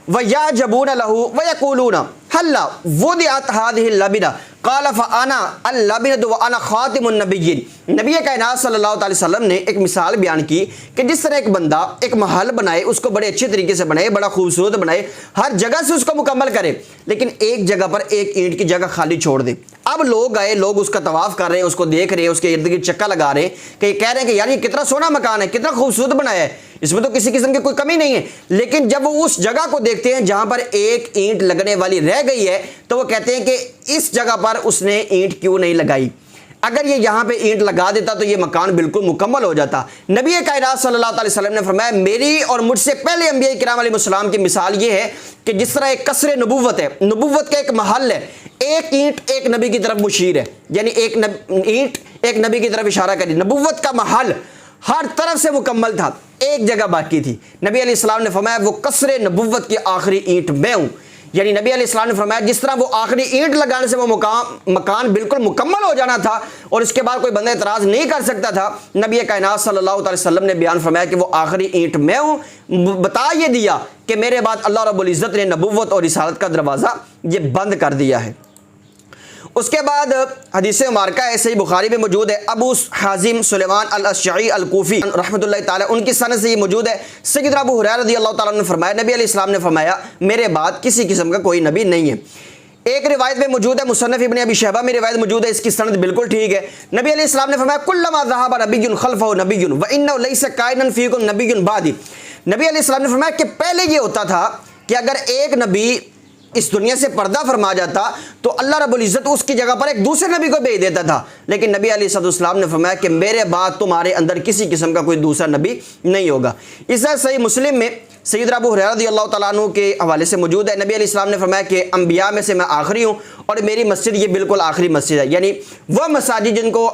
ویعجبون له ویقولون هلا وضعت هذه اللبنہ قال فانا اللبنۃ وانا خاتم النبیین۔ نبی کائنات صلی اللہ علیہ وسلم نے ایک مثال بیان کی کہ جس طرح ایک بندہ ایک محل بنائے، اس کو بڑے اچھے طریقے سے بنائے، بڑا خوبصورت بنائے، ہر جگہ سے اس کو مکمل کرے، لیکن ایک جگہ پر ایک اینٹ کی جگہ خالی چھوڑ دے۔ اب لوگ آئے، لوگ اس کا طواف کر رہے ہیں، اس کو دیکھ رہے ہیں، اس کے ارد گرد چکا لگا رہے ہیں کہ کہہ رہے ہیں کہ یار یہ کتنا سونا مکان ہے، کتنا خوبصورت بنایا ہے، اس میں تو کسی قسم کی کوئی کمی نہیں ہے۔ لیکن جب وہ اس جگہ کو دیکھتے ہیں جہاں پر ایک اینٹ لگنے والی رہ گئی ہے تو وہ کہتے ہیں کہ اس جگہ پر اس نے اینٹ کیوں نہیں لگائی، اگر یہ یہاں پہ اینٹ لگا دیتا تو یہ مکان بالکل مکمل ہو جاتا۔ نبی کائنات صلی اللہ علیہ وسلم نے فرمایا، میری اور مجھ سے پہلے انبیاء کرام علیہ السلام کی مثال یہ ہے کہ جس طرح ایک قصر نبوت ہے، نبوت کا ایک محل ہے، ایک اینٹ ایک نبی کی طرف مشیر ہے، یعنی ایک اینٹ ایک نبی کی طرف اشارہ کری، نبوت کا محل ہر طرف سے مکمل تھا، ایک جگہ باقی تھی۔ نبی علیہ السلام نے فرمایا، وہ قصر نبوت کی آخری اینٹ میں ہوں، یعنی نبی علیہ السلام نے فرمایا جس طرح وہ آخری اینٹ لگانے سے وہ مکان بالکل مکمل ہو جانا تھا اور اس کے بعد کوئی بندہ اعتراض نہیں کر سکتا تھا، نبی کائنات صلی اللہ علیہ وسلم نے بیان فرمایا کہ وہ آخری اینٹ میں ہوں، بتا یہ دیا کہ میرے بعد اللہ رب العزت نے نبوت اور رسالت کا دروازہ یہ بند کر دیا ہے۔ اس کے بعد حدیث مبارکہ ہے، صحیح بخاری میں موجود ہے، ابو حازم سلیمان الاشجعی الکوفی رحمۃ اللہ تعالی ان کی سند سے یہ موجود ہے۔ سیدنا ابو ہریرہ رضی اللہ تعالیٰ نے فرمایا، نبی علیہ السلام نے فرمایا، میرے بعد کسی قسم کا کوئی نبی نہیں ہے۔ ایک روایت میں موجود ہے، مصنف ابن ابی شیبہ میں روایت موجود ہے، اس کی سند بالکل ٹھیک ہے۔ نبی علیہ السلام نے فرمایا، کلما ذهب نبی خلفہ نبی وانہ لیس کائنا فیکم نبی بعدی۔ نبی علیہ السلام نے فرمایا کہ پہلے یہ ہوتا تھا کہ اگر ایک نبی اس دنیا سے پردہ فرما جاتا تو اللہ رب العزت اس کی جگہ پر ایک دوسرے نبی کو بھیج دیتا تھا، لیکن نبی علیہ السلام نے فرمایا کہ میرے بعد تمہارے اندر کسی قسم کا کوئی دوسرا نبی نہیں ہوگا۔ اس طرح صحیح مسلم میں سیدنا ابو ہریرہ رضی اللہ تعالیٰ عنہ کے حوالے سے موجود ہے، نبی علیہ السلام نے فرمایا کہ انبیاء میں سے میں آخری ہوں اور میری مسجد یہ بالکل آخری مسجد ہے، یعنی وہ مساجد جن کو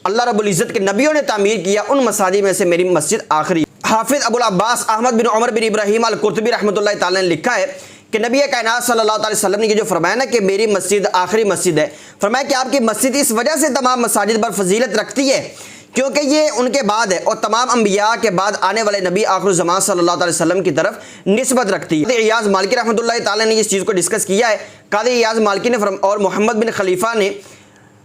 اللہ رب العزت کے نبیوں نے تعمیر کیا ان مساجد میں سے میری مسجد آخری ہے۔ حافظ ابو العباس احمد بن عمر بن ابراہیم القرطبی رحمۃ اللہ تعالیٰ نے لکھا ہے کہ نبی کائنات صلی اللہ علیہ وسلم نے یہ جو فرمایا نا کہ میری مسجد آخری مسجد ہے، فرمایا کہ آپ کی مسجد اس وجہ سے تمام مساجد پر فضیلت رکھتی ہے کیونکہ یہ ان کے بعد ہے اور تمام انبیاء کے بعد آنے والے نبی آخر الزمان صلی اللہ علیہ وسلم کی طرف نسبت رکھتی ہے۔ قاضی ایاز مالکی رحمۃ اللہ تعالیٰ نے اس چیز کو ڈسکس کیا ہے۔ قاضی ایاز مالکی نے اور محمد بن خلیفہ نے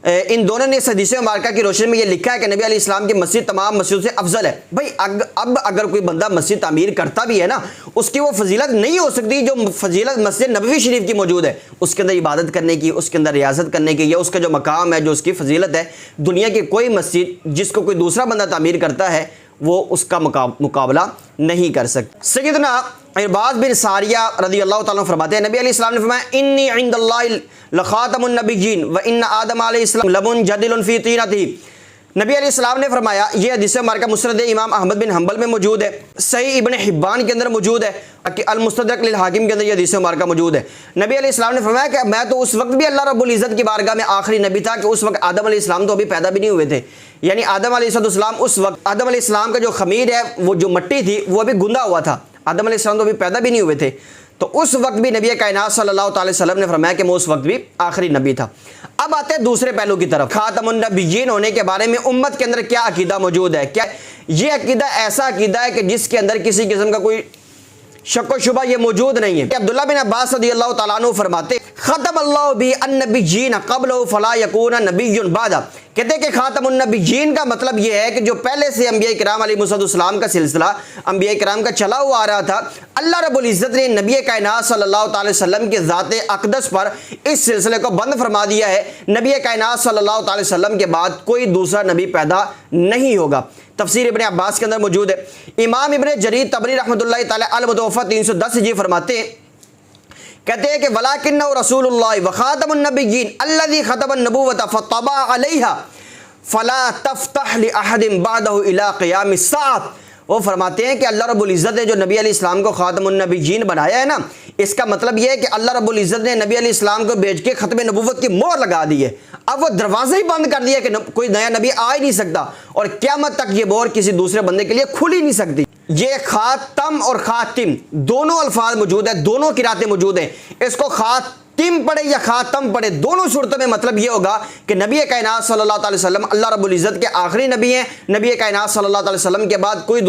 ان دونوں نے اس حدیث مبارکہ کی روشنی میں یہ لکھا ہے کہ نبی علیہ السلام کی مسجد تمام مسجدوں سے افضل ہے۔ بھائی اب اگر کوئی بندہ مسجد تعمیر کرتا بھی ہے نا، اس کی وہ فضیلت نہیں ہو سکتی جو فضیلت مسجد نبوی شریف کی موجود ہے، اس کے اندر عبادت کرنے کی، اس کے اندر ریاضت کرنے کی، یا اس کا جو مقام ہے، جو اس کی فضیلت ہے، دنیا کی کوئی مسجد جس کو کوئی دوسرا بندہ تعمیر کرتا ہے وہ اس کا مقابلہ نہیں کر سکتا۔ سیدنا عرباض بن ساریہ رضی اللہ تعالیٰ فرماتے ہیں، نبی علیہ السلام نے فرمایا، انی عند اللہ لخاتم النبیین و ان آدم علیہ السلام لمنجدل فی طینتہ۔ نبی علیہ السلام نے فرمایا، یہ حدیث مبارکہ مسند امام احمد بن حنبل میں موجود ہے، صحیح ابن حبان کے اندر موجود ہے، کہ المستدرک للحاکم کے اندر یہ حدیث مبارکہ موجود ہے۔ نبی علیہ السلام نے فرمایا کہ میں تو اس وقت بھی اللہ رب العزت کی بارگاہ میں آخری نبی تھا کہ اس وقت آدم علیہ السلام تو ابھی پیدا بھی نہیں ہوئے تھے، یعنی آدم علیہ السلام اس وقت، آدم علیہ السلام کا جو خمیر ہے، وہ جو مٹی تھی وہ ابھی گندا ہوا تھا، آدم علیہ السلام تو ابھی پیدا بھی نہیں ہوئے تھے، تو اس وقت بھی نبی کائنات صلی اللہ تعالی وسلم نے فرمایا کہ میں اس وقت بھی آخری نبی تھا۔ اب آتے ہیں دوسرے پہلو کی طرف، خاتم النبیین ہونے کے بارے میں امت کے اندر کیا عقیدہ موجود ہے؟ کیا یہ عقیدہ ایسا عقیدہ ہے کہ جس کے اندر کسی قسم کا کوئی شک و شبہ یہ موجود نہیں ہے؟ عبداللہ بن عباس رضی اللہ تعالیٰ عنہ فرماتے ختم اللہ بھی النبیین قبلہ فلا یکون نبی بعدہ، کہتے ہیں کہ خاتم النبیین کا مطلب یہ ہے کہ جو پہلے سے انبیاء کرام علیہ السلام کا سلسلہ انبیاء کرام کا چلا ہوا آ رہا تھا، اللہ رب العزت نے نبی کائنات صلی اللہ تعالی وسلم کے ذات اقدس پر اس سلسلے کو بند فرما دیا ہے، نبی کائنات صلی اللہ تعالی وسلم کے بعد کوئی دوسرا نبی پیدا نہیں ہوگا۔ تفسیر ابن عباس کے اندر موجود ہے۔ امام ابن جریر طبری رحمۃ اللہ تعالی المتوفی 310 ہجری فرماتے ہیں، کہتے ہیں کہ وَلَٰكِنَّهُ رَسُولُ اللَّهِ وَخَاتَمُ النَّبِيِّينَ الَّذِي خَتَمَ النُّبُوَّةَ فَطَبَعَ عَلَيْهَا فَلَا تَفْتَحْ لِأَحَدٍ بَعْدَهُ إِلَىٰ قِيَامِ السَّاعَةِ۔ وہ فرماتے ہیں کہ اللہ رب العزت نے جو نبی علیہ السلام کو خاتم النبیین بنایا ہے نا، اس کا مطلب یہ ہے کہ اللہ رب العزت نے نبی علیہ السلام کو بھیج کے ختم نبوت کی مہر لگا دی ہے، اب وہ دروازہ ہی بند کر دیا کہ کوئی نیا نبی آ ہی نہیں سکتا، اور قیامت تک یہ مہر کسی دوسرے بندے کے لیے کھل ہی نہیں سکتی۔ یہ خاتم اور خاتم دونوں الفاظ موجود ہیں، دونوں قراتیں موجود ہیں، اس کو خاتم پڑھے یا خاتم پڑھے، دونوں صورتوں میں مطلب یہ ہوگا کہ نبی کائنات صلی اللہ تعالی وسلم اللہ رب العزت کے آخری نبی ہیں، نبی کائنات صلی اللہ تعالی وسلم کے بعد کوئی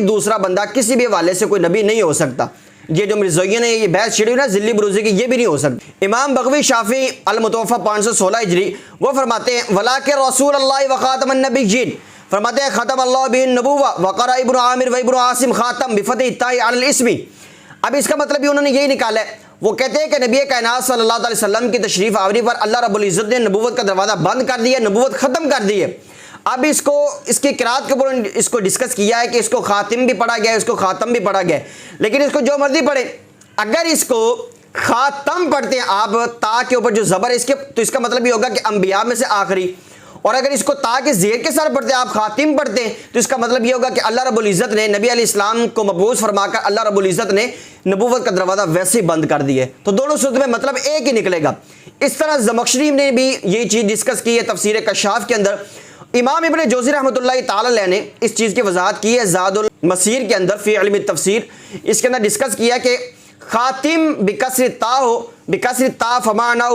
دوسرا بندہ کسی بھی حوالے سے کوئی نبی نہیں ہو سکتا۔ یہ جو مرزویوں نے یہ بحث چھڑی نا ذلی بروزی کی، یہ بھی نہیں ہو سکتی۔ امام بغوی شافعی المتوفی 516 ہجری وہ فرماتے ہیں وَلَٰكِن رَسُولَ اللَّهِ وَخَاتَمَ النَّبِيِّينَ، فرماتے ہیں ختم اللہ بہ النبوہ وقرأ ابن عامر و ابن عاصم خاتم بفتح التاء علی الاسم۔ اب اس کا مطلب بھی انہوں نے یہی نکالا ہے، وہ کہتے ہیں کہ نبی کائنات صلی اللہ علیہ وسلم کی تشریف آوری پر اللہ رب العزت نے نبوت کا دروازہ بند کر دیا، نبوت ختم کر دی ہے۔ اب اس کی قرات کے اوپر اس کو ڈسکس کیا ہے کہ اس کو خاتم بھی پڑھا گیا ہے، اس کو خاتم بھی پڑھا گیا ہے، لیکن اس کو جو مرضی پڑھے، اگر اس کو خاتم پڑھتے ہیں آپ تا کے اوپر جو زبر ہے اس کے، تو اس کا مطلب یہ ہوگا کہ انبیاء میں سے آخری، اور اگر اس کو تا کے زیر کے ساتھ پڑھتے ہیں آپ خاتم پڑھتے ہیں تو اس کا مطلب یہ ہوگا کہ اللہ رب العزت نے نبی علیہ السلام کو مبعوث فرما کر اللہ رب العزت نے نبوت کا دروازہ ویسے ہی بند کر دیا ہے، تو دونوں صورت میں مطلب ایک ہی نکلے گا۔ اس طرح زمخشری نے بھی یہی چیز ڈسکس کی ہے تفسیر کشاف کے اندر۔ امام ابن جوزی رحمۃ اللہ تعالی علیہ نے اس چیز کی وضاحت کی ہے زاد المسیر کے اندر فی علم التفسیر، اس کے اندر ڈسکس کیا کہ خاتم بکسر تا فمعنہ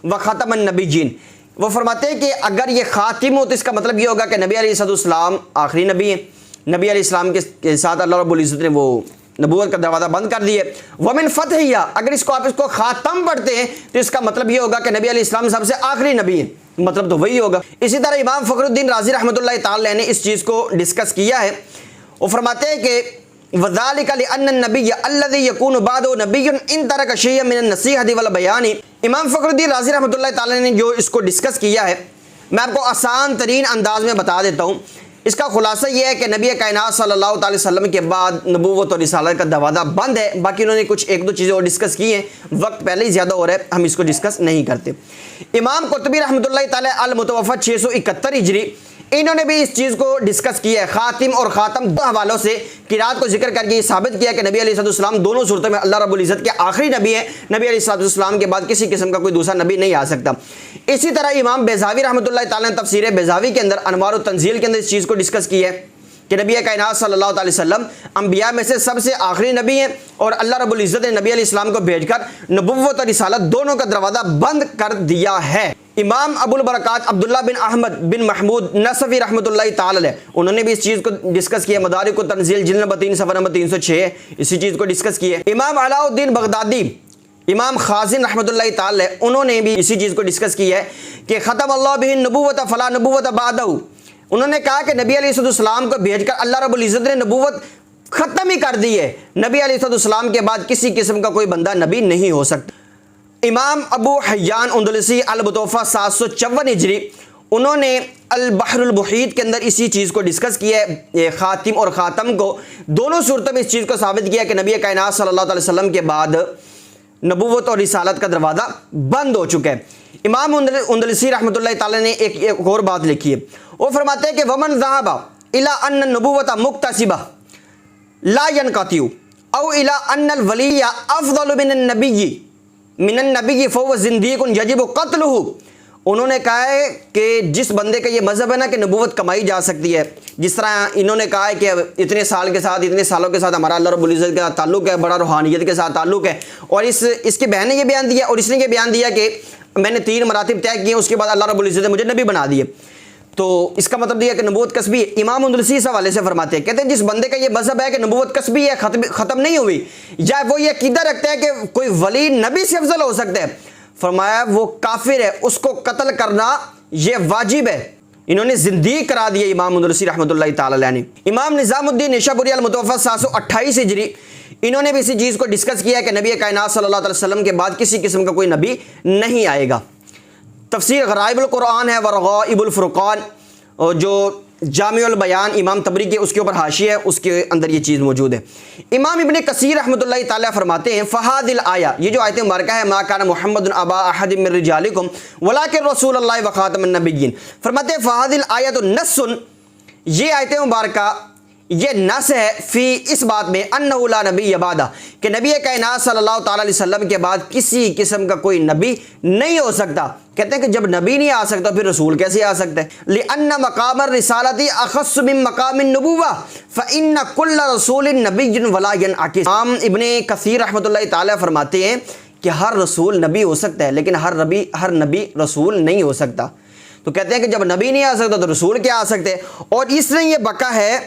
وختم النبیین، وہ فرماتے ہیں کہ اگر یہ خاتم ہو تو اس کا مطلب یہ ہوگا کہ نبی علیہ السلام آخری نبی ہیں، نبی علیہ السلام کے ساتھ اللہ رب العزت نے وہ نبوت کا دروازہ بند کر دیے۔ ومن فتحیہ، اگر آپ اس کو خاتم پڑھتے ہیں تو اس کا مطلب یہ ہوگا کہ نبی علیہ السلام سب سے آخری نبی ہیں، مطلب تو وہی ہوگا۔ اسی طرح امام فخر الدین رازی رحمۃ اللہ تعالی نے اس چیز کو ڈسکس کیا ہے، وہ فرماتے ہیں کہ وَذَلِكَ لِأَنَّ النَّبِيَّ الَّذِي يَكُونُ بَعْدَهُ نَبِيٌّ إِن تَرَكَ شَيْئًا مِنَ النَّصِيحَةِ وَالْبَيَانِ۔ امام فخر الدین رازی رحمۃ اللہ تعالی نے جو اس کو ڈسکس کیا ہے، میں آپ کو آسان ترین انداز میں بتا دیتا ہوں۔ اس کا خلاصہ یہ ہے کہ نبی کائنات صلی اللہ تعالی وسلم کے بعد نبوت اور رسالت کا دروازہ بند ہے، باقی انہوں نے کچھ ایک دو چیزیں اور ڈسکس کی ہیں، وقت پہلے ہی زیادہ ہو رہا ہے، ہم اس کو ڈسکس نہیں کرتے۔ امام قرطبی رحمۃ اللہ تعالی المتوفی 671 ہجری، انہوں نے بھی اس چیز کو ڈسکس کیا ہے، خاتم اور خاتم دو حوالوں سے قرات کو ذکر کر کے یہ ثابت کیا کہ نبی علیہ السلام دونوں صورتوں میں اللہ رب العزت کے آخری نبی ہیں، نبی علیہ السلام کے بعد کسی قسم کا کوئی دوسرا نبی نہیں آ سکتا۔ اسی طرح امام بیضاوی رحمۃ اللہ تعالی نے تفسیر بیضاوی کے اندر انوار التنزیل کے اندر اس چیز کو ڈسکس کی ہے کہ نبی کائنات صلی اللہ علیہ وسلم انبیاء میں سے سب سے آخری نبی ہیں، اور اللہ رب العزت نے نبی علیہ السلام کو بھیج کر نبوت اور رسالت دونوں کا دروازہ بند کر دیا ہے۔ امام ابو البرکات عبداللہ بن احمد بن محمود نصفی رحمۃ اللہ تعالی علیہ، انہوں نے بھی اس چیز کو ڈسکس کیا، مدارک التنزیل جلد نمبر 3 صفحہ نمبر 306 اسی چیز کو ڈسکس کیا۔ امام علاء الدین بغدادی، امام خازن رحمۃ اللہ تعالی علیہ، انہوں نے بھی اسی چیز کو ڈسکس کی ہے کہ ختم اللہ بہ النبوۃ فلا نبوۃ بعدہ، انہوں نے کہا کہ نبی علیہ السلام کو بھیج کر اللہ رب العزت نے نبوت ختم ہی کر دی ہے، نبی علیہ السلام کے بعد کسی قسم کا کوئی بندہ نبی نہیں ہو سکتا۔ امام ابو حیان اندلسی المتوفی 754 ہجری، انہوں نے البحر المحیط کے اندر اسی چیز کو ڈسکس کیا ہے، خاتم اور خاتم کو دونوں صورتوں میں اس چیز کو ثابت کیا کہ نبی کائنات صلی اللہ علیہ وسلم کے بعد نبوت اور رسالت کا دروازہ بند ہو چکا ہے۔ امام اندلسی رحمۃ اللہ تعالی نے ایک اور بات لکھی ہے، وہ فرماتے ہیں کہ ومن ذهب الى ان النبوة مکتسبہ لا ينقطع او الى ان الولی افضل من النبی فهو زندیق یجب قتلہ. انہوں نے کہا ہے کہ جس بندے کا یہ مذہب ہے نا کہ نبوت کمائی جا سکتی ہے، جس طرح انہوں نے کہا ہے کہ اتنے سال کے ساتھ اتنے سالوں کے ساتھ ہمارا اللہ رب العزت کے ساتھ تعلق ہے، بڑا روحانیت کے ساتھ تعلق ہے، اور اس کی بہن نے یہ بیان دیا اور اس نے یہ بیان دیا کہ میں نے 3 مراتب طے کیے، اس کے بعد اللہ رب العزت نے مجھے نبی بنا دیے. تو اس کا مطلب یہ ہے کہ نبوت کسبی ہے. امام اندلسی اس حوالے سے فرماتے ہیں، کہتے ہیں جس بندے کا یہ مذہب ہے کہ نبوت کسبی ہے، ختم نہیں ہوئی، یا وہ یہ عقیدہ رکھتا ہے کہ کوئی ولی نبی سے افضل ہو سکتا ہے، فرمایا وہ کافر ہے، اس کو قتل کرنا یہ واجب ہے. انہوں نے زندیق کرا دیا امام اندلسی رحمۃ اللہ تعالی علیہ نے. امام نظام الدین نیشابوری المتوفی 728 ہجری، انہوں نے بھی اسی چیز کو ڈسکس کیا ہے کہ نبی کائنات صلی اللہ علیہ وسلم کے بعد کسی قسم کا کوئی نبی نہیں آئے گا. تفسیر غرائب القرآن ہے ورغائب الفرقان، اور جو جامع البیان امام طبری کے اس کے اوپر حاشیہ ہے، اس کے اندر یہ چیز موجود ہے. امام ابن کثیر رحمۃ اللہ تعالیٰ فرماتے ہیں فہاد الآیہ، یہ جو آیت مبارکہ ہے ما کان محمد ابا احد من رجالکم ولکن رسول اللہ وخاتم النبیین، فرماتے ہیں فہاد الآیۃ نص، یہ آیت مبارکہ یہ نص ہے فی اس بات میں انہ لا نبی بعدہ، کہ نبی کائنات صلی اللہ تعالیٰ علیہ وسلم کے بعد کسی قسم کا کوئی نبی نہیں ہو سکتا. کہتے ہیں کہ جب نبی نہیں آ سکتا پھر رسول کیسے آ سکتا ہے؟ لأن مقام الرسالۃ اخص من مقام النبوہ فإن کل رسول نبی ولا ينعکس. امام ابن کثیر رحمۃ اللہ تعالیٰ فرماتے ہیں کہ ہر رسول نبی ہو سکتا ہے لیکن ہر نبی رسول نہیں ہو سکتا. تو کہتے ہیں کہ جب نبی نہیں آ سکتا تو رسول کیا آ سکتے ہیں. اور اس نے یہ بقا ہے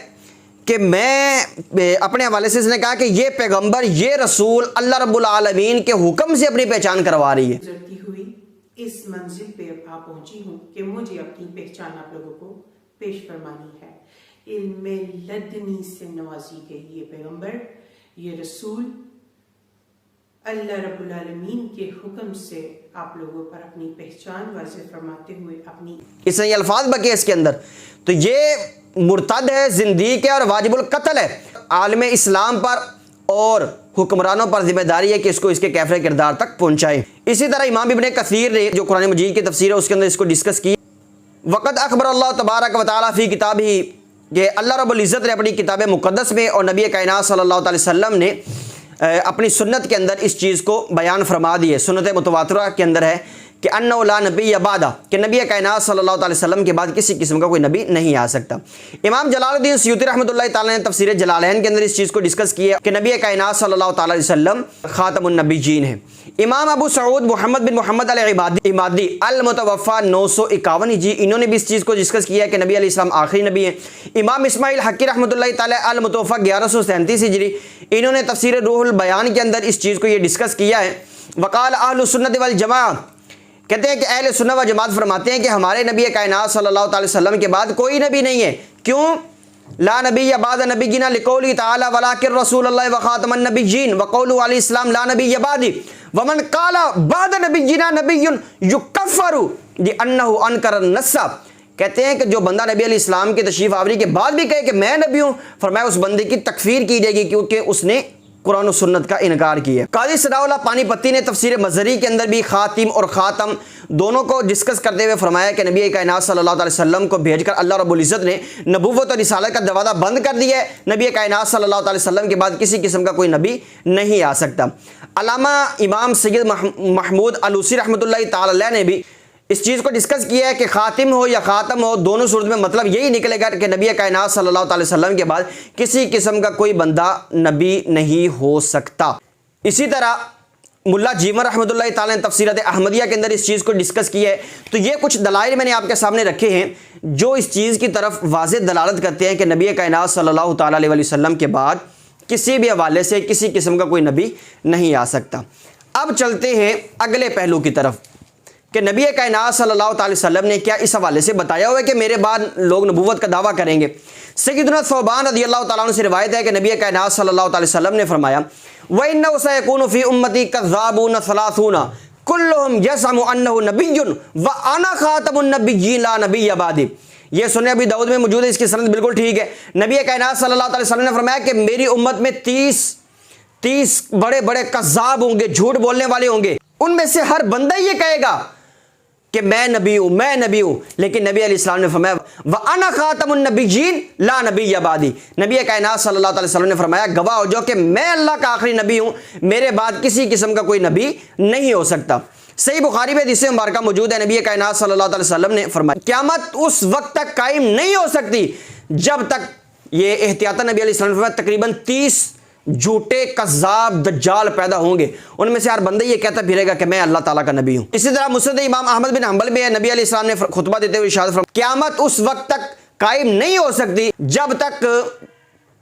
کہ میں اپنے حوالے سے اس نے کہا کہ یہ پیغمبر یہ رسول اللہ رب العالمین کے حکم سے اپنی پہچان کروا رہی ہے. گزرتی ہوئی اس منزل پہ آ پہنچی ہوں کہ مجھے اپنی پہچان آپ لوگوں کو پیش فرمانی ہے. علم لدنی سے نوازی گئی یہ پیغمبر، یہ رسول اللہ رب العالمین کے حکم سے آپ لوگوں پر اپنی پہچان واضح فرماتے ہوئے اپنی اس نے یہ الفاظ بکے اس کے اندر. تو یہ مرتد ہے، زندیق ہے اور واجب القتل ہے. عالم اسلام پر اور حکمرانوں پر ذمہ داری ہے کہ اس کو اس کے کیفر کردار تک پہنچائے. اسی طرح امام ابن کثیر نے جو قرآن مجید کی تفسیر ہے اس کے اندر اس کو ڈسکس کی. وقت اخبر اللہ تبارک و تعالیٰ فی کتاب ہی، کہ اللہ رب العزت نے اپنی کتاب مقدس میں اور نبی کائنات صلی اللہ علیہ وسلم نے اپنی سنت کے اندر اس چیز کو بیان فرما دی ہے. سنت متواترہ کے اندر ہے کہ انہ لا نبی بعدہ، کہ نبی کائنات صلی اللہ علیہ وسلم کے بعد کسی قسم کا کوئی نبی نہیں آ سکتا. امام جلال الدین سیوطی رحمۃ اللہ تعالیٰ نے تفسیر جلالین کے اندر اس چیز کو ڈسکس کیا کہ نبی کائنات صلی اللہ تعالیٰ علیہ وسلم خاتم النبیین ہیں. امام ابو سعود محمد بن محمد العمادی المتوفی 951 ہجری، انہوں نے بھی اس چیز کو ڈسکس کیا کہ نبی علیہ السلام آخری نبی ہیں. امام اسماعیل حقی رحمۃ اللہ تعالیٰ المتوفی 1137 ہجری، انہوں نے تفسیر روح البیان کے اندر اس چیز کو یہ ڈسکس کیا ہے. وقال اہل السنت والجماعہ، کہتے ہیں کہ اہل سنت و جماعت فرماتے ہیں کہ ہمارے نبی کائنات صلی اللہ علیہ وسلم کے بعد کوئی نبی نہیں ہے. کیوں؟ لا نبی بعد نبینا لقولی تعالی ولکن رسول اللہ وخاتم النبیین وقولہ علیہ السلام لا نبی بعدی ومن قال بعد نبینا نبی یکفر لانہ انکر النص. کہتے ہیں کہ جو بندہ نبی علیہ السلام کی تشریف آوری کے بعد بھی کہے کہ میں نبی ہوں، فرمایا اس بندے کی تکفیر کی جائے گی کیونکہ اس نے قرآن و سنت کا انکار کیا ہے. قاضی ثناء اللہ پانی پتی نے تفسیر مظہری کے اندر بھی خاتم اور خاتم دونوں کو ڈسکس کرتے ہوئے فرمایا کہ نبی کائنات صلی اللہ علیہ وسلم کو بھیج کر اللہ رب العزت نے نبوت اور رسالت کا دروازہ بند کر دیا ہے. نبی کائنات صلی اللہ علیہ وسلم کے بعد کسی قسم کا کوئی نبی نہیں آ سکتا. علامہ امام سید محمود علوسی رحمۃ اللہ تعالی علیہ نے بھی اس چیز کو ڈسکس کیا ہے کہ خاتم ہو یا خاتم ہو، دونوں صورت میں مطلب یہی نکلے گا کہ نبی کائنات صلی اللہ علیہ وسلم کے بعد کسی قسم کا کوئی بندہ نبی نہیں ہو سکتا. اسی طرح ملا جیمر رحمۃ اللہ تعالیٰ نے تفسیرات احمدیہ کے اندر اس چیز کو ڈسکس کیا ہے. تو یہ کچھ دلائل میں نے آپ کے سامنے رکھے ہیں جو اس چیز کی طرف واضح دلالت کرتے ہیں کہ نبی کائنات صلی اللہ تعالیٰ علیہ وسلم کے بعد کسی بھی حوالے سے کسی قسم کا کوئی نبی نہیں آ سکتا. اب چلتے ہیں اگلے پہلو کی طرف کہ نبی کائنات صلی اللہ علیہ وسلم نے کیا اس حوالے سے بتایا ہوا ہے کہ میرے بعد لوگ نبوت کا دعویٰ کریں گے. سیدنا ثوبان رضی اللہ تعالیٰ عنہ سے روایت ہے کہ نبی کائنات صلی اللہ علیہ وسلم نے فرمایا وَإِنَّهُ سَيَكُونُ فِي أُمَّتِي كَذَّابُونَ ثَلَاثُونَ كُلُّهُمْ يَزْعَمُ أَنَّهُ نَبِيٌّ وَأَنَا خَاتَمُ النَّبِيِّينَ لَا نَبِيَّ بَعْدِي. یہ سنن ابی داؤد میں موجود ہے، اس کی سند بالکل ٹھیک ہے. نبی کائنات صلی اللہ علیہ وسلم نے فرمایا کہ میری امت میں 30 بڑے بڑے کذاب ہوں گے، جھوٹ بولنے والے ہوں گے. ان میں سے ہر بندہ یہ کہے گا کہ میں نبی ہوں، میں نبی ہوں، لیکن نبی علیہ السلام نے فرمایا وَأَنَا خَاتَمُ النَّبِيِّينَ لَا نَبِيَّ بَعْدِي، نبی کائنات صلی اللہ علیہ وسلم نے فرمایا گواہ ہو جاؤ کہ میں اللہ کا آخری نبی ہوں، میرے بعد کسی قسم کا کوئی نبی نہیں ہو سکتا۔ صحیح بخاری میں حدیث مبارکہ موجود ہے، نبی کائنات صلی اللہ علیہ وسلم نے فرمایا قیامت اس وقت تک قائم نہیں ہو سکتی جب تک، یہ احتیاطاً نبی علیہ السلام نے فرمایا تقریباً 30 جھوٹے کذاب دجال پیدا ہوں گے، ان میں سے ہر بندہ یہ کہتا پھرے گا کہ میں اللہ تعالیٰ کا نبی ہوں۔ اسی طرح مسند امام احمد بن حنبل میں ہے، نبی علیہ السلام نے خطبہ دیتے ہوئے ارشاد فرمایا قیامت اس وقت تک قائم نہیں ہو سکتی جب تک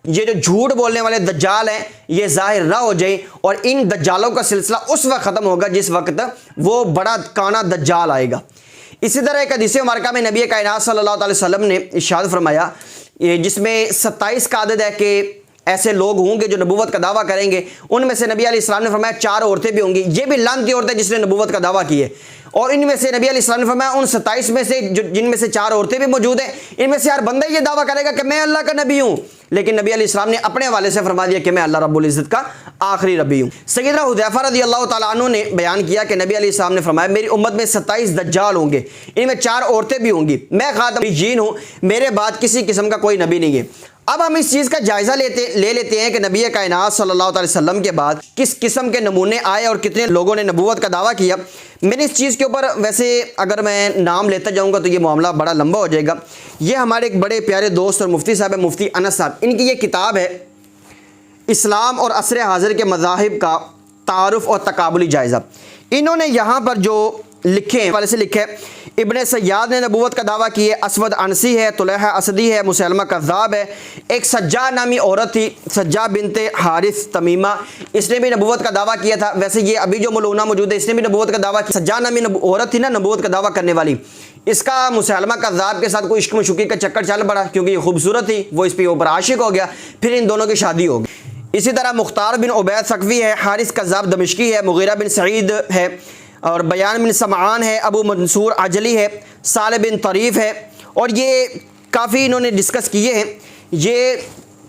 یہ جو جھوٹ بولنے والے دجال ہیں یہ ظاہر نہ ہو جائیں، اور ان دجالوں کا سلسلہ اس وقت ختم ہوگا جس وقت وہ بڑا کانا دجال آئے گا۔ اسی طرح ایک حدیث مبارکہ میں نبی کائنات صلی اللہ علیہ وسلم نے ارشاد فرمایا جس میں 27 کا عدد ہے کہ ایسے لوگ ہوں گے جو نبوت کا دعویٰ کریں گے، ان میں سے نبی علیہ السلام نے فرمایا 4 عورتیں بھی ہوں گی، یہ بھی لعنتی عورتیں جس نے نبوت کا دعویٰ کی ہے، اور ان میں سے نبی علیہ السلام نے فرمایا ان 27 میں سے جن میں سے 4 عورتیں بھی موجود ہیں، ان میں سے ہر بندہ یہ دعویٰ کرے گا کہ میں اللہ کا نبی ہوں، لیکن نبی علیہ السلام نے اپنے حوالے سے فرما دیا کہ میں اللہ رب العزت کا آخری نبی ہوں۔ سیدنا حذیفہ رضی اللہ تعالیٰ عنہ نے بیان کیا کہ نبی علیہ السلام نے فرمایا میری امت میں 27 دجال ہوں گے، ان میں 4 عورتیں بھی ہوں گی، میں خاتم النبیین ہوں، میرے بعد کسی قسم کا کوئی نبی نہیں ہے۔ اب ہم اس چیز کا جائزہ لے لیتے ہیں کہ نبی کائنات صلی اللہ علیہ وسلم کے بعد کس قسم کے نمونے آئے اور کتنے لوگوں نے نبوت کا دعویٰ کیا۔ میں نے اس چیز کے اوپر ویسے اگر میں نام لیتا جاؤں گا تو یہ معاملہ بڑا لمبا ہو جائے گا۔ یہ ہمارے ایک بڑے پیارے دوست اور مفتی صاحب ہیں، مفتی انس صاحب، ان کی یہ کتاب ہے اسلام اور عصر حاضر کے مذاہب کا تعارف اور تقابلی جائزہ۔ انہوں نے یہاں پر جو لکھے ہیں والے سے لکھے ابن سیاد نے نبوت کا دعویٰ کی ہے، اسود انسی ہے، طلحہ اسدی ہے، مسلمہ کذاب ہے، ایک سجا نامی عورت تھی سجا بنت حارث تمیمہ، اس نے بھی نبوت کا دعویٰ کیا تھا۔ ویسے یہ ابھی جو ملونہ موجود ہے اس نے بھی نبوت کا دعویٰ کیا۔ سجا نامی عورت تھی نا نبوت کا دعویٰ کرنے والی، اس کا مسلمہ کذاب کے ساتھ کوئی عشق مشوقی کا چکر چل پڑا کیونکہ یہ خوبصورت تھی، وہ اس پہ اوپر عاشق ہو گیا، پھر ان دونوں کی شادی ہو گئی۔ اسی طرح مختار بن عبید ثقفی ہے، حارث کذاب دمشقی ہے، مغیرہ بن سعید ہے، اور بیان بن سمعان ہے، ابو منصور عجلی ہے، صالح بن طریف ہے، اور یہ کافی انہوں نے ڈسکس کیے ہیں۔ یہ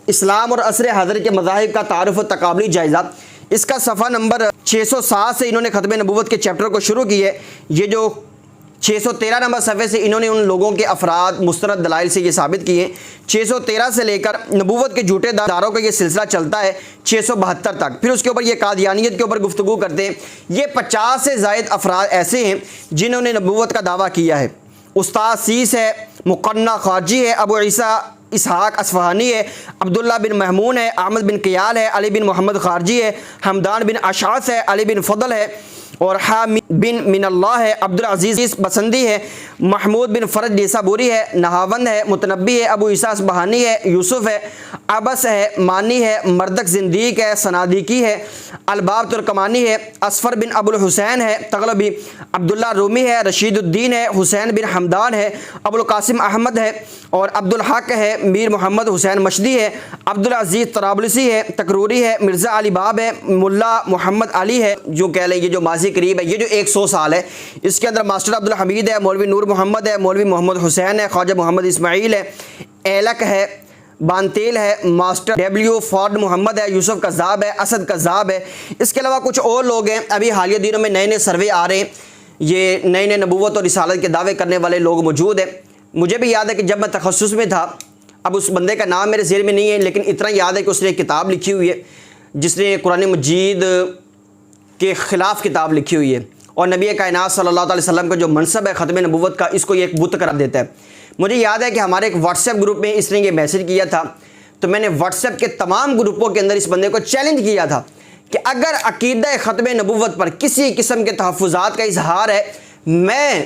اسلام اور عصر حاضر کے مذاہب کا تعارف و تقابلی جائزہ، اس کا صفحہ نمبر 607 سے انہوں نے ختم نبوت کے چیپٹر کو شروع کی ہے۔ یہ جو 613 نمبر صفحے سے انہوں نے ان لوگوں کے افراد مستند دلائل سے یہ ثابت کیے ہیں۔ 613 سے لے کر نبوت کے جھوٹے داروں کا یہ سلسلہ چلتا ہے 672 تک۔ پھر اس کے اوپر یہ قادیانیت کے اوپر گفتگو کرتے ہیں۔ یہ 50 سے زائد افراد ایسے ہیں جنہوں نے نبوت کا دعویٰ کیا ہے۔ استاد سیس ہے، مقنع خارجی ہے، ابو عیسیٰ اسحاق اصفہانی ہے، عبداللہ بن محمون ہے، احمد بن قیال ہے، علی بن محمد خارجی ہے، حمدان بن اشعث ہے، علی بن فضل ہے، اور حامد بن من اللہ ہے، عبدالعزیز بسندی ہے، محمود بن فرج نیسابوری ہے، نہاوند ہے، متنبی ہے، ابو عیسیٰ اصبہانی ہے، یوسف ہے، عبس ہے، مانی ہے، مردک زندیق ہے، سنادیقی ہے، الباب ترکمانی ہے، اصفر بن ابو الحسین ہے تغلبی، عبداللہ رومی ہے، رشید الدین ہے، حسین بن حمدان ہے، ابو القاسم احمد ہے، اور عبدالحق ہے، میر محمد حسین مشدی ہے، عبدالعزیز طرابلسی ہے، تکروری ہے، مرزا علی باب ہے، ملا محمد علی ہے، جو کہہ لیں یہ جو ماضی قریب ہے، یہ جو 100 سال ہے، اس کے اندر ماسٹر عبدالحمید ہے، مولوی نور محمد ہے، مولوی محمد حسین ہے، خواجہ محمد اسماعیل ہے، ایلک ہے، بانتیل ہے، ماسٹر ڈیبلیو فارڈ محمد ہے، یوسف کذاب ہے، اسد کذاب ہے۔ اس کے علاوہ کچھ اور لوگ ہیں، ابھی حالیہ دنوں میں نئے نئے سروے آ رہے ہیں، یہ نئے نئے نبوت اور رسالت کے دعوے کرنے والے لوگ موجود ہیں۔ مجھے بھی یاد ہے کہ جب میں تخصص میں تھا، اب اس بندے کا نام میرے ذہن میں نہیں ہے، لیکن اتنا یاد ہے کہ اس نے ایک کتاب لکھی ہوئی ہے جس نے قرآن مجید کے خلاف کتاب لکھی ہوئی ہے، اور نبی کائنات صلی اللہ علیہ وسلم کا جو منصب ہے ختم نبوت کا، اس کو یہ ایک بت قرار دیتا ہے۔ مجھے یاد ہے کہ ہمارے ایک واٹس ایپ گروپ میں اس نے یہ میسج کیا تھا، تو میں نے واٹس ایپ کے تمام گروپوں کے اندر اس بندے کو چیلنج کیا تھا کہ اگر عقیدہ ختم نبوت پر کسی قسم کے تحفظات کا اظہار ہے، میں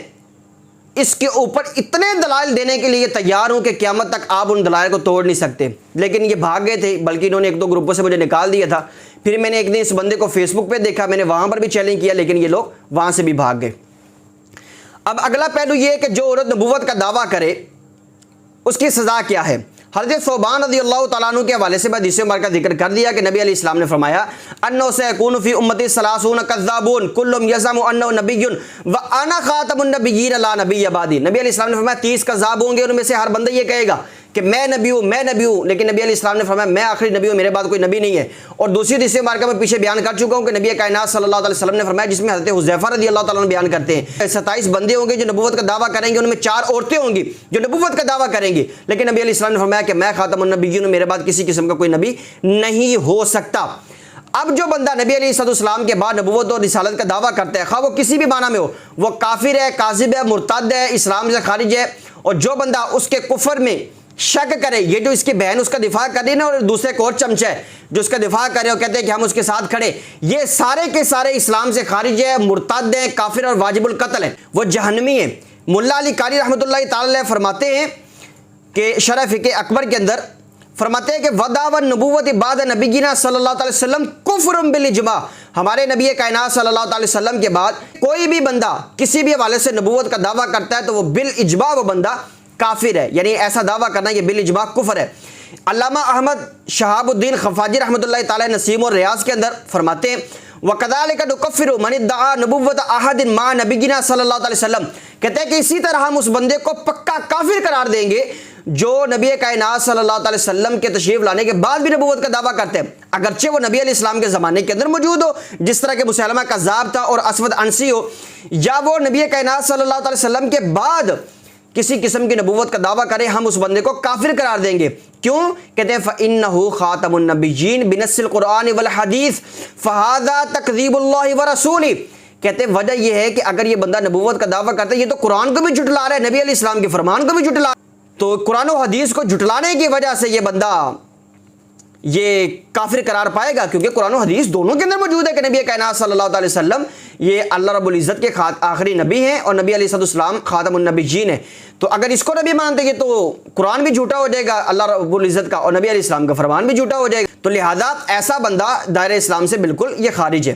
اس کے اوپر اتنے دلائل دینے کے لیے تیار ہوں کہ قیامت تک آپ ان دلائل کو توڑ نہیں سکتے۔ لیکن یہ بھاگ گئے تھے، بلکہ انہوں نے 1-2 گروپوں سے مجھے نکال دیا تھا۔ پھر میں نے ایک دن اس بندے کو فیس بک پہ دیکھا، میں نے وہاں پر بھی چیلنج کیا، لیکن یہ لوگ وہاں سے بھی بھاگ گئے۔ اب اگلا پہلو یہ ہے کہ جو عورت نبوت کا دعویٰ کرے اس کی سزا کیا ہے۔ حضرت ثوبان رضی اللہ تعالیٰ عنہ کے حوالے سے حدیث مبارکہ کا ذکر کر دیا کہ نبی علیہ السلام نے فرمایا انہ سیکون فی امتی 30 کذابون کلہم یزعم انہ نبی وانا خاتم النبیین لا نبی بعدی۔ نبی علیہ السلام نے فرمایا 30 کذاب ہوں گے، ان میں سے ہر بندہ یہ کہے گا کہ میں نبی ہوں، لیکن نبی علیہ السلام نے فرمایا میں آخری نبی ہوں، میرے بعد کوئی نبی نہیں ہے۔ اور دوسری حدیث مبارکہ میں پیچھے بیان کر چکا ہوں کہ نبی کائنات صلی اللہ علیہ وسلم نے فرمایا، جس میں حضرت حذیفہ رضی اللہ تعالیٰ عنہ بیان کرتے ہیں 27 بندے ہوں گے جو نبوت کا دعویٰ کریں گے، ان میں 4 عورتیں ہوں گی جو نبوت کا دعویٰ کریں گی، لیکن نبی علیہ السلام نے فرمایا کہ میں خاتم النبیین ہوں، میرے بعد کسی قسم کا کوئی نبی نہیں ہو سکتا۔ اب جو بندہ نبی علیہ السلام کے بعد نبوت اور رسالت کا دعویٰ کرتا ہے، خواہ وہ کسی بھی معنی میں ہو، وہ کافر ہے، کاذب ہے، مرتد ہے، اسلام سے خارج ہے۔ اور جو بندہ اس کے کفر میں شک کرے، یہ جو اس کی بہن اس کا دفاع کر رہی ہے نا، اور دوسرے کو اور چمچہ ہے جو اس کا دفاع کرے اور کہتے ہیں کہ ہم اس کے ساتھ کھڑے، یہ سارے کے سارے اسلام سے خارج ہے، مرتد ہیں، کافر اور واجب القتل ہیں، وہ جہنمی ہیں۔ ملا علی قاری رحمۃ اللہ تعالی علیہ فرماتے ہیں کہ شرح فقہ اکبر کے اندر فرماتے ہیں کہ وداع النبوت بعد نبینا صلی اللہ علیہ وسلم کفر بالاجماع، ہمارے نبی کائنات صلی اللہ علیہ وسلم کے بعد کوئی بھی بندہ کسی بھی حوالے سے نبوت کا دعویٰ کرتا ہے تو وہ بالاجماع وہ بندہ کافر ہے، یعنی ایسا دعویٰ کرنا یہ بالاجماع کفر ہے۔ علامہ احمد شہاب الدین خفاجی رحمۃ اللہ تعالی نسیم اور ریاض کے اندر فرماتے ہیں وَكَذَلِكَ نُكَفِّرُ مَنِ ادَّعَىٰ نُبُوَّةَ أَحَدٍ مَعَ نَبِيِّنَا صلی اللہ علیہ وسلم، کہتے ہیں کہ اسی طرح ہم اس بندے کو پکا کافر قرار دیں گے جو نبی کائنات صلی اللہ علیہ وسلم کے تشریف لانے کے بعد بھی نبوت کا دعویٰ کرتے ہیں، اگرچہ وہ نبی علیہ السلام کے زمانے کے اندر موجود ہو، جس طرح کہ مسیلمہ کذاب تھا اور اسود عنسی ہو، یا وہ نبی کائنات صلی اللہ علیہ وسلم کے بعد کسی قسم کی نبوت کا دعویٰ کرے، ہم اس بندے کو کافر قرار دیں گے۔ کیوں؟ کہتے ہیں فَإِنَّهُ خَاتَمُ النَّبِيِّينَ بِنَصِّ الْقُرْآنِ وَالْحَدِيثِ فَهَذَا تَكْذِيبُ اللَّهِ وَرَسُولِهِ، کہتے ہیں وجہ یہ ہے کہ اگر یہ بندہ نبوت کا دعویٰ کرتا ہے، یہ تو قرآن کو بھی جھٹلا رہا ہے، نبی علیہ السلام کے فرمان کو بھی جھٹلا رہا ہے، تو قرآن و حدیث کو جھٹلانے کی وجہ سے یہ بندہ یہ کافر قرار پائے گا، کیونکہ قرآن و حدیث دونوں کے اندر موجود ہے کہ نبی کائنات صلی اللہ علیہ وسلم یہ اللہ رب العزت کے آخری نبی ہیں اور نبی علیہ السلام خاتم النبیین ہیں۔ تو اگر اس کو نبی مانتے گے تو قرآن بھی جھوٹا ہو جائے گا اللہ رب العزت کا، اور نبی علیہ السلام کا فرمان بھی جھوٹا ہو جائے گا، تو لہذا ایسا بندہ دائرہ اسلام سے بالکل یہ خارج ہے۔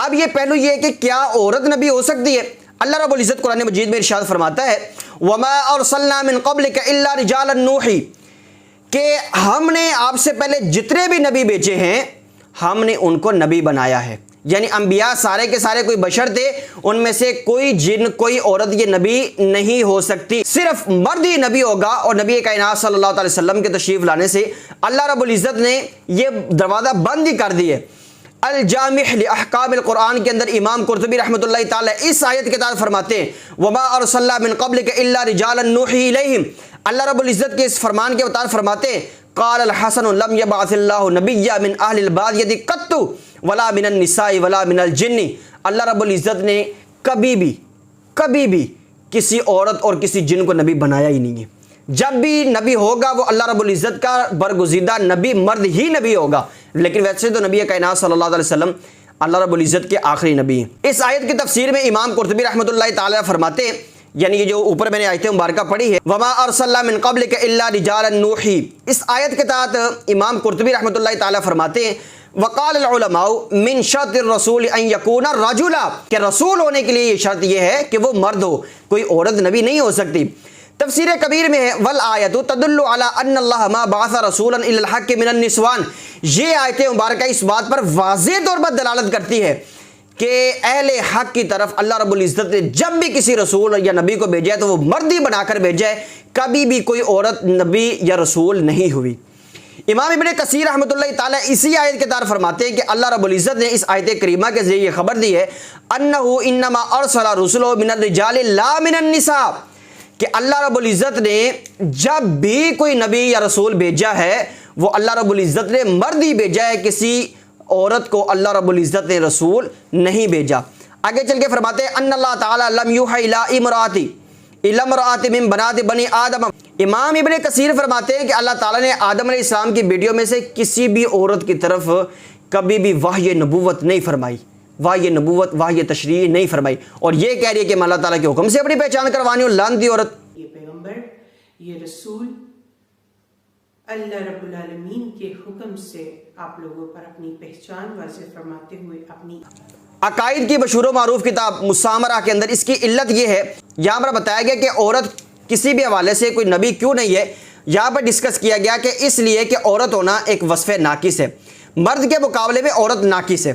اب یہ پہلو یہ ہے کہ کیا عورت نبی ہو سکتی ہے؟ اللہ رب العزت قرآن مجید میں ارشاد فرماتا ہے وَمَا أَرْسَلْنَا مِن قَبْلِكَ إِلَّا رِجَالًا نُوحِي، کہ ہم نے آپ سے پہلے جتنے بھی نبی بھیجے ہیں ہم نے ان کو نبی بنایا ہے، یعنی انبیاء سارے کے سارے کوئی بشر تھے، ان میں سے کوئی جن کوئی عورت یہ نبی نہیں ہو سکتی، صرف مرد ہی نبی ہوگا۔ اور نبی کائنات صلی اللہ علیہ وسلم کے تشریف لانے سے اللہ رب العزت نے یہ دروازہ بند ہی کر دی ہے۔ الجامع لاحکام القرآن کے اندر امام قرطبی رحمۃ اللہ تعالی اس آیت کے تحت فرماتے ہیں وَمَا أَرْسَلْنَا مِن قَبْلِكَ إِلَّا رِجَالًا نُوحِي إِلَيْهِمْ، اللہ رب العزت کے اس فرمان کے مطابق فرماتے ہیں قال الحسن لم يبعث اللہ نبیا من اہل البادیہ قط ولا من النساء ولا من الجن، اللہ رب العزت نے کبھی بھی کسی عورت اور کسی جن کو نبی بنایا ہی نہیں ہے۔ جب بھی نبی ہوگا وہ اللہ رب العزت کا برگزیدہ نبی مرد ہی نبی ہوگا، لیکن ویسے تو نبی کائنات صلی اللہ علیہ وسلم اللہ رب العزت کے آخری نبی ہیں۔ اس آیت کی تفسیر میں امام قرطبی رحمۃ اللہ تعالی فرماتے ہیں، یعنی یہ جو اوپر میں نے آیت مبارکہ پڑھی ہے وما ارسلنا من قبلک الا رجالا نوحی، اس آیت کے تحت امام قرطبی رحمۃ اللہ تعالی فرماتے ہیں وقال العلماء من شرط الرسول ان يكون رجلا، کہ رسول ہونے کے لیے یہ شرط یہ ہے کہ وہ مرد ہو، کوئی عورت نبی نہیں ہو سکتی۔ تفسیر کبیر میں ہے والآیت تدل علی ان اللہ ما بعث رسولا الا الحق من النسوان، یہ آیت مبارکہ اس بات پر واضح طور پر دلالت کرتی ہے کہ اہل حق کی طرف اللہ رب العزت نے جب بھی کسی رسول یا نبی کو بھیجا ہے تو وہ مرد ہی بنا کر بھیجا ہے، کبھی بھی کوئی عورت نبی یا رسول نہیں ہوئی۔ امام ابن کثیر رحمۃ اللہ تعالی اسی آیت کے تحت فرماتے ہیں کہ اللہ رب العزت نے اس آیت کریمہ کے ذریعے یہ خبر دی ہے انہ انما ارسل رسلہ من الرجال لا من النساء، کہ اللہ رب العزت نے جب بھی کوئی نبی یا رسول بھیجا ہے وہ اللہ رب العزت نے مرد ہی بھیجا ہے، کسی عورت کو اللہ رب العزت نے رسول نہیں بھیجا۔ آگے چل کے فرماتے ہیں ان اللہ تعالی لم یوحی الی امرأۃ من بنات بنی آدم، امام ابن کثیر فرماتے ہیں کہ اللہ تعالیٰ نے آدم علیہ السلام کی بیٹیوں میں سے کسی بھی عورت کی طرف کبھی بھی وحی نبوت نہیں فرمائی، وحی نبوت وحی تشریع نہیں فرمائی، اور یہ کہہ رہی ہے کہ میں اللہ تعالیٰ کے حکم سے اپنی پہچان کروانی ہوں، لعنتی عورت۔ یہ پیغمبر، یہ رسول اللہ رب العالمین کے حکم سے آپ لوگوں پر اپنی پہچان واضح فرماتے ہوئے اپنی عقائد کی مشہور و معروف کتاب مسامرہ کے اندر اس کی علت یہ ہے، یہاں پر بتایا گیا کہ عورت کسی بھی حوالے سے کوئی نبی کیوں نہیں ہے، یہاں پر ڈسکس کیا گیا کہ اس لیے کہ عورت ہونا ایک وصف ناقص ہے، مرد کے مقابلے میں عورت ناقص ہے۔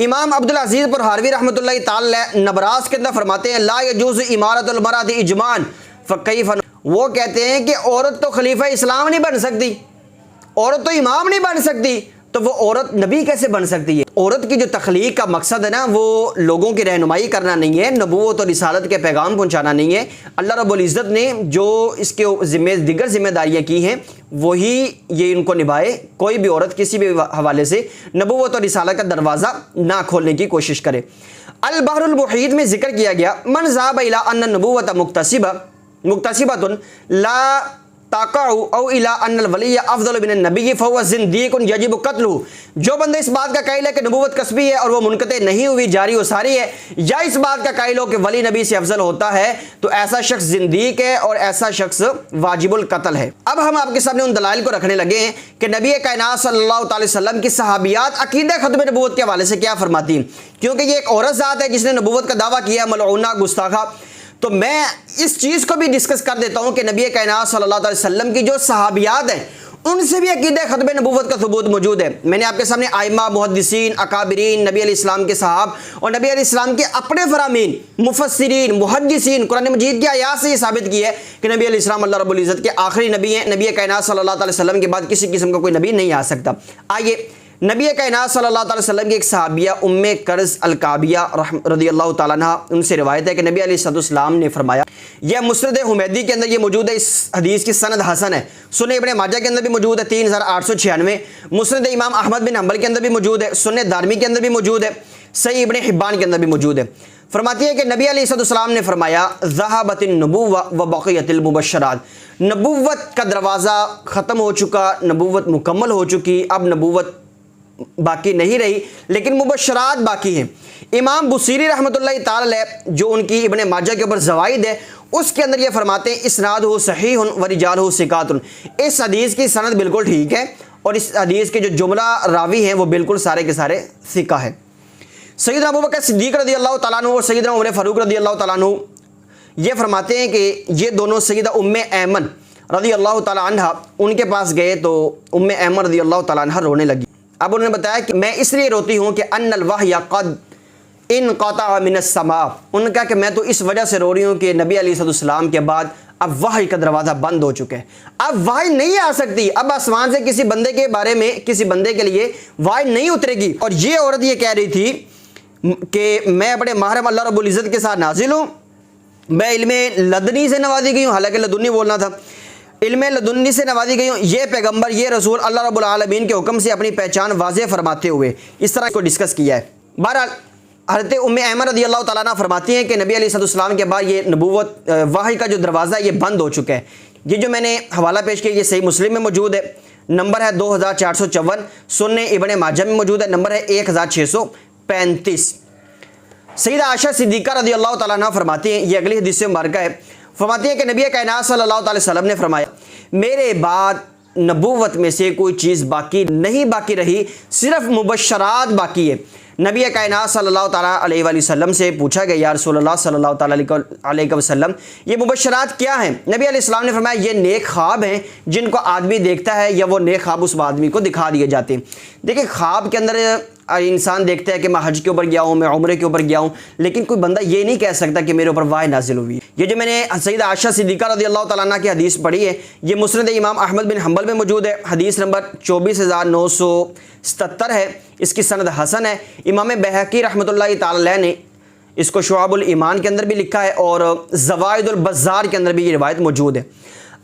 امام عبدالعزیز برہاروی رحمۃ اللہ تعالی نبراس کے اندر فرماتے ہیں لا یجوز امارت المرأۃ اجماعا فکیف، وہ کہتے ہیں کہ عورت تو خلیفہ اسلام نہیں بن سکتی، عورت تو امام نہیں بن سکتی، تو وہ عورت نبی کیسے بن سکتی ہے؟ عورت کی جو تخلیق کا مقصد ہے نا، وہ لوگوں کی رہنمائی کرنا نہیں ہے، نبوت اور رسالت کے پیغام پہنچانا نہیں ہے۔ اللہ رب العزت نے جو اس کے دیگر ذمہ داریاں کی ہیں وہی یہ ان کو نبھائے۔ کوئی بھی عورت کسی بھی حوالے سے نبوت اور رسالت کا دروازہ نہ کھولنے کی کوشش کرے۔ البحر المحیط میں ذکر کیا گیا من ذهب الى ان النبوۃ مکتسبۃ لا تقع او الى ان الولی افضل من النبی فهو زندیق یجب قتلہ، جو بندہ اس بات کا قائل ہے کہ نبوت کسبی ہے اور وہ منقطع نہیں ہوئی، جاری و ساری ہے، یا اس بات کا قائل ہو کہ ولی نبی سے افضل ہوتا ہے، تو ایسا شخص زندیق ہے اور ایسا شخص واجب القتل ہے۔ اب ہم آپ کے سامنے ان دلائل کو رکھنے لگے ہیں کہ نبی کائنات صلی اللہ تعالی وسلم کی صحابیات عقیدہ ختم نبوت کے حوالے سے کیا فرماتی ہیں، کیونکہ یہ ایک عورت ذات ہے جس نے نبوت کا دعویٰ کیا، ملعونہ، گستاخہ۔ تو میں اس چیز کو بھی ڈسکس کر دیتا ہوں کہ نبی کائنات صلی اللہ علیہ وسلم کی جو صحابیات ہیں ان سے بھی عقیدہ ختم نبوت کا ثبوت موجود ہے۔ میں نے آپ کے سامنے ائمہ، محدثین، اکابرین، نبی علیہ السلام کے صحاب اور نبی علیہ السلام کے اپنے فرامین، مفسرین، محدثین، قرآن مجید کی آیات سے یہ ثابت کی ہے کہ نبی علیہ السلام اللہ رب العزت کے آخری نبی ہیں۔ نبی کائنات صلی اللہ علیہ وسلم کے بعد کسی قسم کا کوئی نبی نہیں آ سکتا۔ آئیے نبی کائنات صلی اللہ علیہ وسلم کی ایک صحابیہ ام کرز الکعبیہ رضی اللہ تعالیٰ عنہ، ان سے روایت ہے کہ نبی علیہ السلام نے فرمایا، یہ مسند حمیدی کے اندر یہ موجود ہے، اس حدیث کی سند حسن ہے، سنن ابن ماجہ کے اندر بھی موجود ہے 3896، مسند امام احمد بن حنبل کے اندر بھی موجود ہے، سنن دارمی کے اندر بھی موجود ہے، صحیح ابن حبان کے اندر بھی موجود ہے۔ فرماتی ہے کہ نبی علیہ السلام نے فرمایا ذہبت النبوۃ وبقیت المبشرات، نبوت کا دروازہ ختم ہو چکا، نبوت مکمل ہو چکی، اب نبوت باقی نہیں رہی، لیکن مبشرات باقی ہیں۔ امام بصیری رحمۃ اللہ تعالی علیہ جو ان کی ابن ماجہ کے اوپر زوائد ہے، اس کے اندر یہ فرماتے ہیں اسنادہ صحیح ورجالہ ثقات، اس حدیث کی سند بالکل ٹھیک ہے اور اس حدیث کے جو جملہ راوی ہیں وہ بالکل سارے کے سارے ثقہ ہیں۔ سیدنا ابوبکر صدیق رضی اللہ تعالیٰ عنہ اور سیدنا عمر فاروق رضی اللہ تعالیٰ عنہ یہ فرماتے ہیں کہ یہ دونوں سیدہ ام ایمن رضی اللہ تعالیٰ عنہ ان کے پاس گئے تو ام ایمن رضی اللہ تعالیٰ عنہ رونے لگی۔ اب انہوں نے بتایا کہ میں اس لیے روتی ہوں کہ ان الوحی قد انقطع من السماء، انہوں نے کہا کہ میں تو اس وجہ سے رو رہی ہوں کہ نبی علیہ السلام کے بعد اب وحی کا دروازہ بند ہو چکا ہے، اب وحی نہیں آ سکتی، اب آسمان سے کسی بندے کے بارے میں کسی بندے کے لیے وحی نہیں اترے گی۔ اور یہ عورت یہ کہہ رہی تھی کہ میں اپنے محرم اللہ رب العزت کے ساتھ نازل ہوں، میں علم لدنی سے نوازی گئی ہوں، حالانکہ لدنی بولنا تھا، علم لدنی سے نوازی گئی ہوں، یہ پیغمبر، یہ رسول اللہ رب العالمین کے حکم سے اپنی پہچان واضح فرماتے ہوئے اس طرح کو ڈسکس کیا ہے۔ بہرحال حضرت ام ایمن رضی اللہ تعالیٰ عنہ فرماتی ہیں کہ نبی علیہ السلام کے بعد یہ نبوت وحی کا جو دروازہ ہے یہ بند ہو چکا ہے۔ یہ جو میں نے حوالہ پیش کیا یہ صحیح مسلم میں موجود ہے، نمبر ہے 2454، سنن ابن ماجہ میں موجود ہے، نمبر ہے 1635۔ سیدہ عائشہ صدیقہ رضی اللہ تعالیٰ عنہ فرماتی ہیں، یہ اگلی حدیث مبارکہ ہے، فرماتی ہے کہ نبی کائنات صلی اللہ علیہ وسلم نے فرمایا میرے بعد نبوت میں سے کوئی چیز باقی نہیں باقی رہی، صرف مبشرات باقی ہے۔ نبی کائنات صلی اللہ تعالیٰ علیہ وآلہ وسلم سے پوچھا گیا یا رسول اللہ صلی اللہ تعالیٰ علیہ وسلم یہ مبشرات کیا ہیں؟ نبی علیہ السلام نے فرمایا یہ نیک خواب ہیں جن کو آدمی دیکھتا ہے یا وہ نیک خواب اس آدمی کو دکھا دیے جاتے ہیں۔ دیکھیں خواب کے اندر انسان دیکھتا ہے کہ میں حج کے اوپر گیا ہوں، میں عمرے کے اوپر گیا ہوں، لیکن کوئی بندہ یہ نہیں کہہ سکتا کہ میرے اوپر وحی نازل ہوئی۔ یہ جو میں نے سیدہ عائشہ صدیقہ رضی اللہ تعالیٰ عنہ کی حدیث پڑھی ہے یہ مسند امام احمد بن حنبل میں موجود ہے، حدیث نمبر 24977 ہے، اس کی سند حسن ہے۔ امام بہقی رحمۃ اللہ تعالی علیہ نے اس کو شعب الایمان کے اندر بھی لکھا ہے اور زوائد البزار کے اندر بھی یہ روایت موجود ہے۔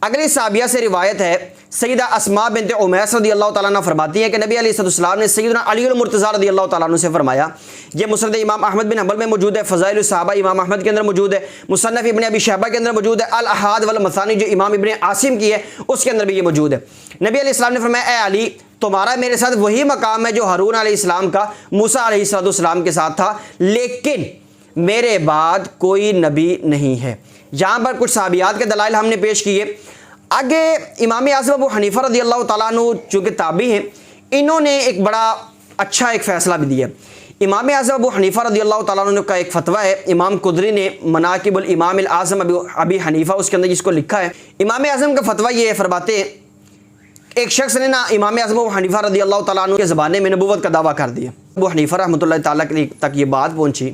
اگلی صحابیہ سے روایت ہے، سیدہ اسماء بنت امیس رضی اللہ تعالیٰ عنہ فرماتی ہیں کہ نبی علیہ السلام نے سیدنا علی المرتضی رضی اللہ تعالیٰ عنہ سے فرمایا، یہ مسند امام احمد بن حنبل میں موجود ہے، فضائل الصحابہ امام احمد کے اندر موجود ہے، مصنف ابن ابی شیبہ کے اندر موجود ہے، الاحاد والمثانی جو امام ابن عاصم کی ہے اس کے اندر بھی یہ موجود ہے۔ نبی علیہ السلام نے فرمایا اے علی تمہارا میرے ساتھ وہی مقام ہے جو ہارون علیہ السلام کا موسیٰ علیہ السلام کے ساتھ تھا، لیکن میرے بعد کوئی نبی نہیں ہے۔ یہاں پر کچھ صحابیات کے دلائل ہم نے پیش کیے۔ آگے امام اعظم ابو حنیفہ رضی اللہ تعالیٰ عنہ چونکہ تابعی ہیں انہوں نے ایک بڑا اچھا ایک فیصلہ بھی دیا۔ امام اعظم ابو حنیفہ رضی اللہ تعالیٰ عنہ کا ایک فتویٰ ہے، امام قدری نے مناقب الامام الاعظم ابی حنیفہ اس کے اندر جس کو لکھا ہے، امام اعظم کا فتویٰ یہ فرماتے ہیں ایک شخص نے نا امام اعظم ابو حنیفہ رضی اللہ تعالیٰ عنہ کے زمانے میں نبوت کا دعویٰ کر دیا۔ ابو حنیفہ رحمۃ اللہ تعالیٰ تک یہ بات پہنچی،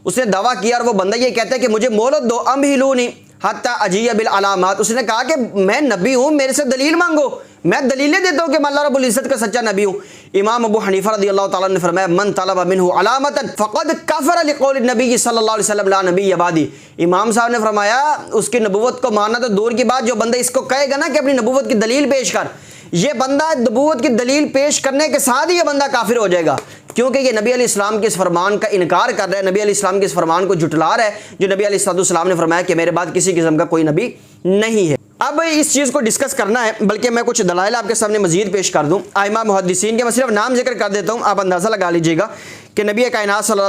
اس نے دعویٰ کیا اور وہ بندہ یہ کہتا ہے کہ مجھے مہلت دو امہلونی حتی اجیء بالعلامات، اس نے کہا کہ میں نبی ہوں، میرے سے دلیل مانگو، میں دلیلیں دیتا ہوں کہ میں اللہ رب العزت کا سچا نبی ہوں۔ امام ابو حنیفہ رضی اللہ تعالیٰ نے فرمایا من طلب منہ علامتا فقد کفر لقول النبی صلی اللہ علیہ وسلم لا نبی بعدی۔ امام صاحب نے فرمایا اس کی نبوت کو ماننا تو دور کی بات، جو بندہ اس کو کہے گا نا کہ اپنی نبوت کی دلیل پیش کر، یہ بندہ نبوت کی دلیل پیش کرنے کے ساتھ ہی یہ بندہ کافر ہو جائے گا، کیونکہ یہ نبی علیہ السلام کے اس فرمان کا انکار کر رہا ہے، نبی علیہ السلام کے اس فرمان کو جھٹلا رہا ہے جو نبی علیہ السلام نے فرمایا کہ میرے بعد کسی قسم کا کوئی نبی نہیں ہے۔ اب اس چیز کو ڈسکس کرنا ہے، بلکہ میں کچھ دلائل آپ کے سامنے مزید پیش کر دوں ائمہ محدثین کے، میں صرف نام ذکر کر دیتا ہوں، آپ اندازہ لگا لیجئے گا کہ نبی کائنات صلی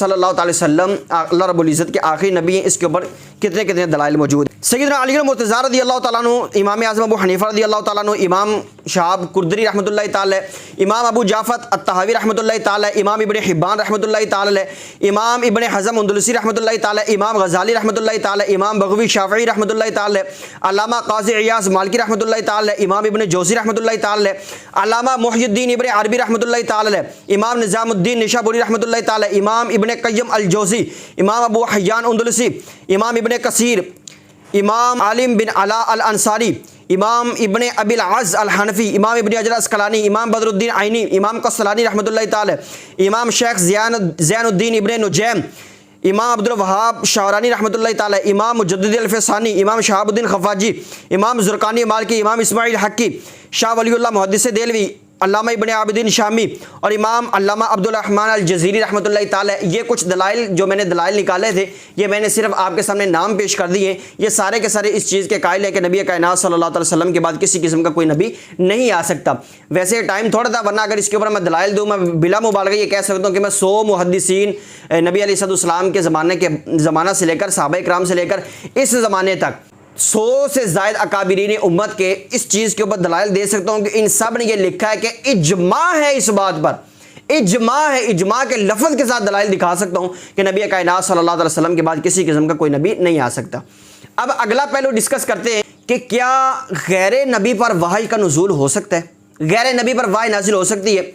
اللہ علیہ وسلم اللہ رب العزت کے آخری نبی ہیں، اس کے اوپر کتنے کتنے دلائل موجود ہیں۔ سیدنا علی المرتضی رضی اللہ تعالیٰ عنہ، امام اعظم ابو حنیفہ رضی اللہ تعالیٰ عنہ، امام شہاب قردری رحمۃ اللہ تعالی، امام ابو جعفر الطحاوی رحمۃ اللہ تعالی، امام ابن حبان رحمۃ اللہ تعالی، امام ابن حزم اندلسی رحمۃ اللہ تعالی، امام غزالی رحمۃ اللہ تعالی، امام بغوی شافعی رحمۃ اللہ تعالی، علامہ قاضی عیاض مالکی رحمۃ اللہ تعالی، امام ابن جوزی رحمۃ اللہ تعالی، علامہ محی الدین ابن عربی رحمۃ اللہ تعالی، امام نظام الدین نشابوری رحمۃ اللہ تعالی، امام ابن قیم الجوزی، امام ابو حیان اندلسی، امام ابن کثیر، امام عالم بن علاء الانصاری، امام ابن ابی العز الحنفی، امام ابن حجر اسقلانی، امام بدر الدین عینی، امام قسطلانی رحمۃ اللہ تعالی، امام شیخ زین الدین ابن نجیم، امام عبد الوہاب شعرانی رحمۃ اللہ تعالی، امام مجدد الفسانی، امام شہاب الدین خفاجی، امام زرقانی مالکی، امام اسماعیل حقی، شاہ ولی اللہ محدث دہلوی، علامہ ابن عابدین شامی اور امام علامہ عبد الرحمن الجزیری رحمۃ اللہ تعالی۔ یہ کچھ دلائل جو میں نے دلائل نکالے تھے، یہ میں نے صرف آپ کے سامنے نام پیش کر دیے، یہ سارے کے سارے اس چیز کے قائل ہیں کہ نبی کائنات صلی اللہ علیہ وسلم کے بعد کسی قسم کا کوئی نبی نہیں آ سکتا۔ ویسے ٹائم تھوڑا تھا، ورنہ اگر اس کے اوپر میں دلائل دوں، میں بلا مبالغہ یہ کہہ سکتا ہوں کہ میں 100 محدثین نبی علیہ السلام کے زمانہ سے لے کر صحابہ کرام سے لے کر اس زمانے تک 100 سے زائد اکابرین امت کے اس چیز کے اوپر دلائل دے سکتا ہوں کہ ان سب نے یہ لکھا ہے کہ اجماع ہے، اس بات پر اجماع ہے، اجماع کے لفظ کے ساتھ دلائل دکھا سکتا ہوں کہ نبی کائنات صلی اللہ علیہ وسلم کے بعد کسی قسم کا کوئی نبی نہیں آ سکتا۔ اب اگلا پہلو ڈسکس کرتے ہیں کہ کیا غیر نبی پر وحی کا نزول ہو سکتا ہے، غیر نبی پر وحی نازل ہو سکتی ہے؟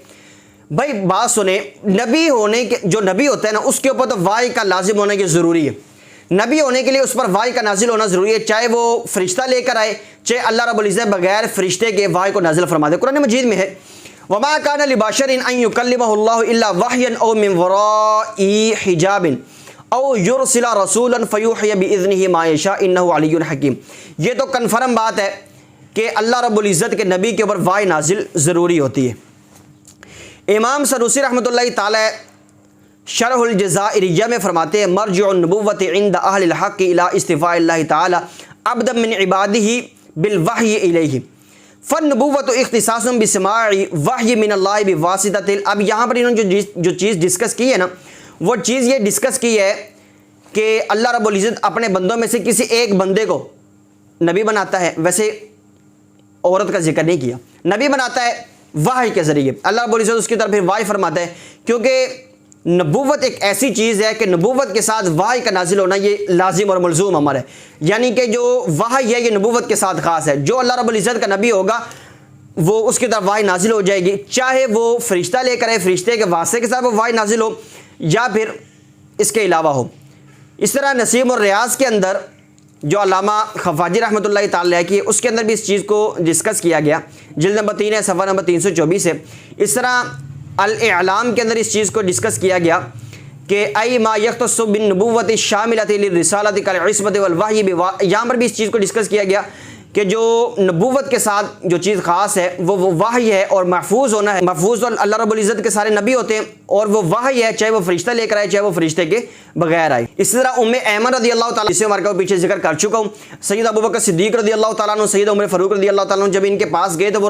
بھائی بات سنیں، نبی ہونے کے جو نبی ہوتا ہے نا، اس کے اوپر تو وحی کا لازم ہونا یہ ضروری ہے، نبی ہونے کے لیے اس پر وحی کا نازل ہونا ضروری ہے، چاہے وہ فرشتہ لے کر آئے، چاہے اللہ رب العزت بغیر فرشتے کے وحی کو نازل فرما دے۔ قرآن مجید میں ہے وَمَا كَانَ لِبَشَرٍ أَن يُكَلِّمَهُ اللَّهُ إِلَّا وَحْيًا أَوْ مِن وَرَاءِ حِجَابٍ أَوْ يُرْسِلَ رَسُولًا فَيُوحِيَ بِإِذْنِهِ مَا يَشَاءُ إِنَّهُ عَلِيٌّ حَكِيمٌ۔ یہ تو کنفرم بات ہے کہ اللہ رب العزت کے نبی کے اوپر وحی نازل ضروری ہوتی ہے۔ امام سنوسی رحمۃ اللہ تعالی شرح الجزائریہ میں فرماتے ہیں مرجع النبوت عند اہل الحق الى استفاء اللہ تعالی عبدا من عباده بالوحی الیہ فالنبوت اختصاص بسماع وحی من اللہ بواسطۃ۔ اب یہاں پر انہوں نے جو چیز ڈسکس کی ہے نا، وہ چیز یہ ڈسکس کی ہے کہ اللہ رب العزت اپنے بندوں میں سے کسی ایک بندے کو نبی بناتا ہے، ویسے عورت کا ذکر نہیں کیا، نبی بناتا ہے وحی کے ذریعے، اللہ رب العزت اس کی طرف پھر وحی فرماتا ہے، کیونکہ نبوت ایک ایسی چیز ہے کہ نبوت کے ساتھ وحی کا نازل ہونا یہ لازم اور ملزوم امر ہے، یعنی کہ جو وحی ہے یہ نبوت کے ساتھ خاص ہے، جو اللہ رب العزت کا نبی ہوگا وہ اس کی طرف وحی نازل ہو جائے گی، چاہے وہ فرشتہ لے کر آئے، فرشتے کے واسطے کے ساتھ وہ وحی نازل ہو یا پھر اس کے علاوہ ہو۔ اس طرح نسیم الریاض کے اندر جو علامہ خفاجی رحمۃ اللہ تعالی کی، اس کے اندر بھی اس چیز کو ڈسکس کیا گیا، جلد نمبر 3 ہے، صفحہ نمبر 324 ہے۔ اس طرح الاعلام کے اندر اس چیز کو ڈسکس کیا گیا کہ ای ما یختص بالنبوۃ الشاملۃ للرسالۃ کالعصمۃ والوحی، یہاں پر بھی اس چیز کو ڈسکس کیا گیا کہ جو نبوت کے ساتھ جو چیز خاص ہے وہ وحی ہے اور محفوظ ہونا ہے، محفوظ تو اللہ رب العزت کے سارے نبی ہوتے ہیں، اور وہ وحی ہے چاہے وہ فرشتہ لے کر آئے چاہے وہ فرشتے کے بغیر آئے۔ اسی طرح ام ایمن رضی اللہ تعالیٰ، اس سے عمر کا پیچھے ذکر کر چکا ہوں، سید ابوبکر صدیق رضی اللہ تعالیٰ عنہ، سید عمر فاروق رضی اللہ تعالیٰ عنہ جب ان کے پاس گئے تو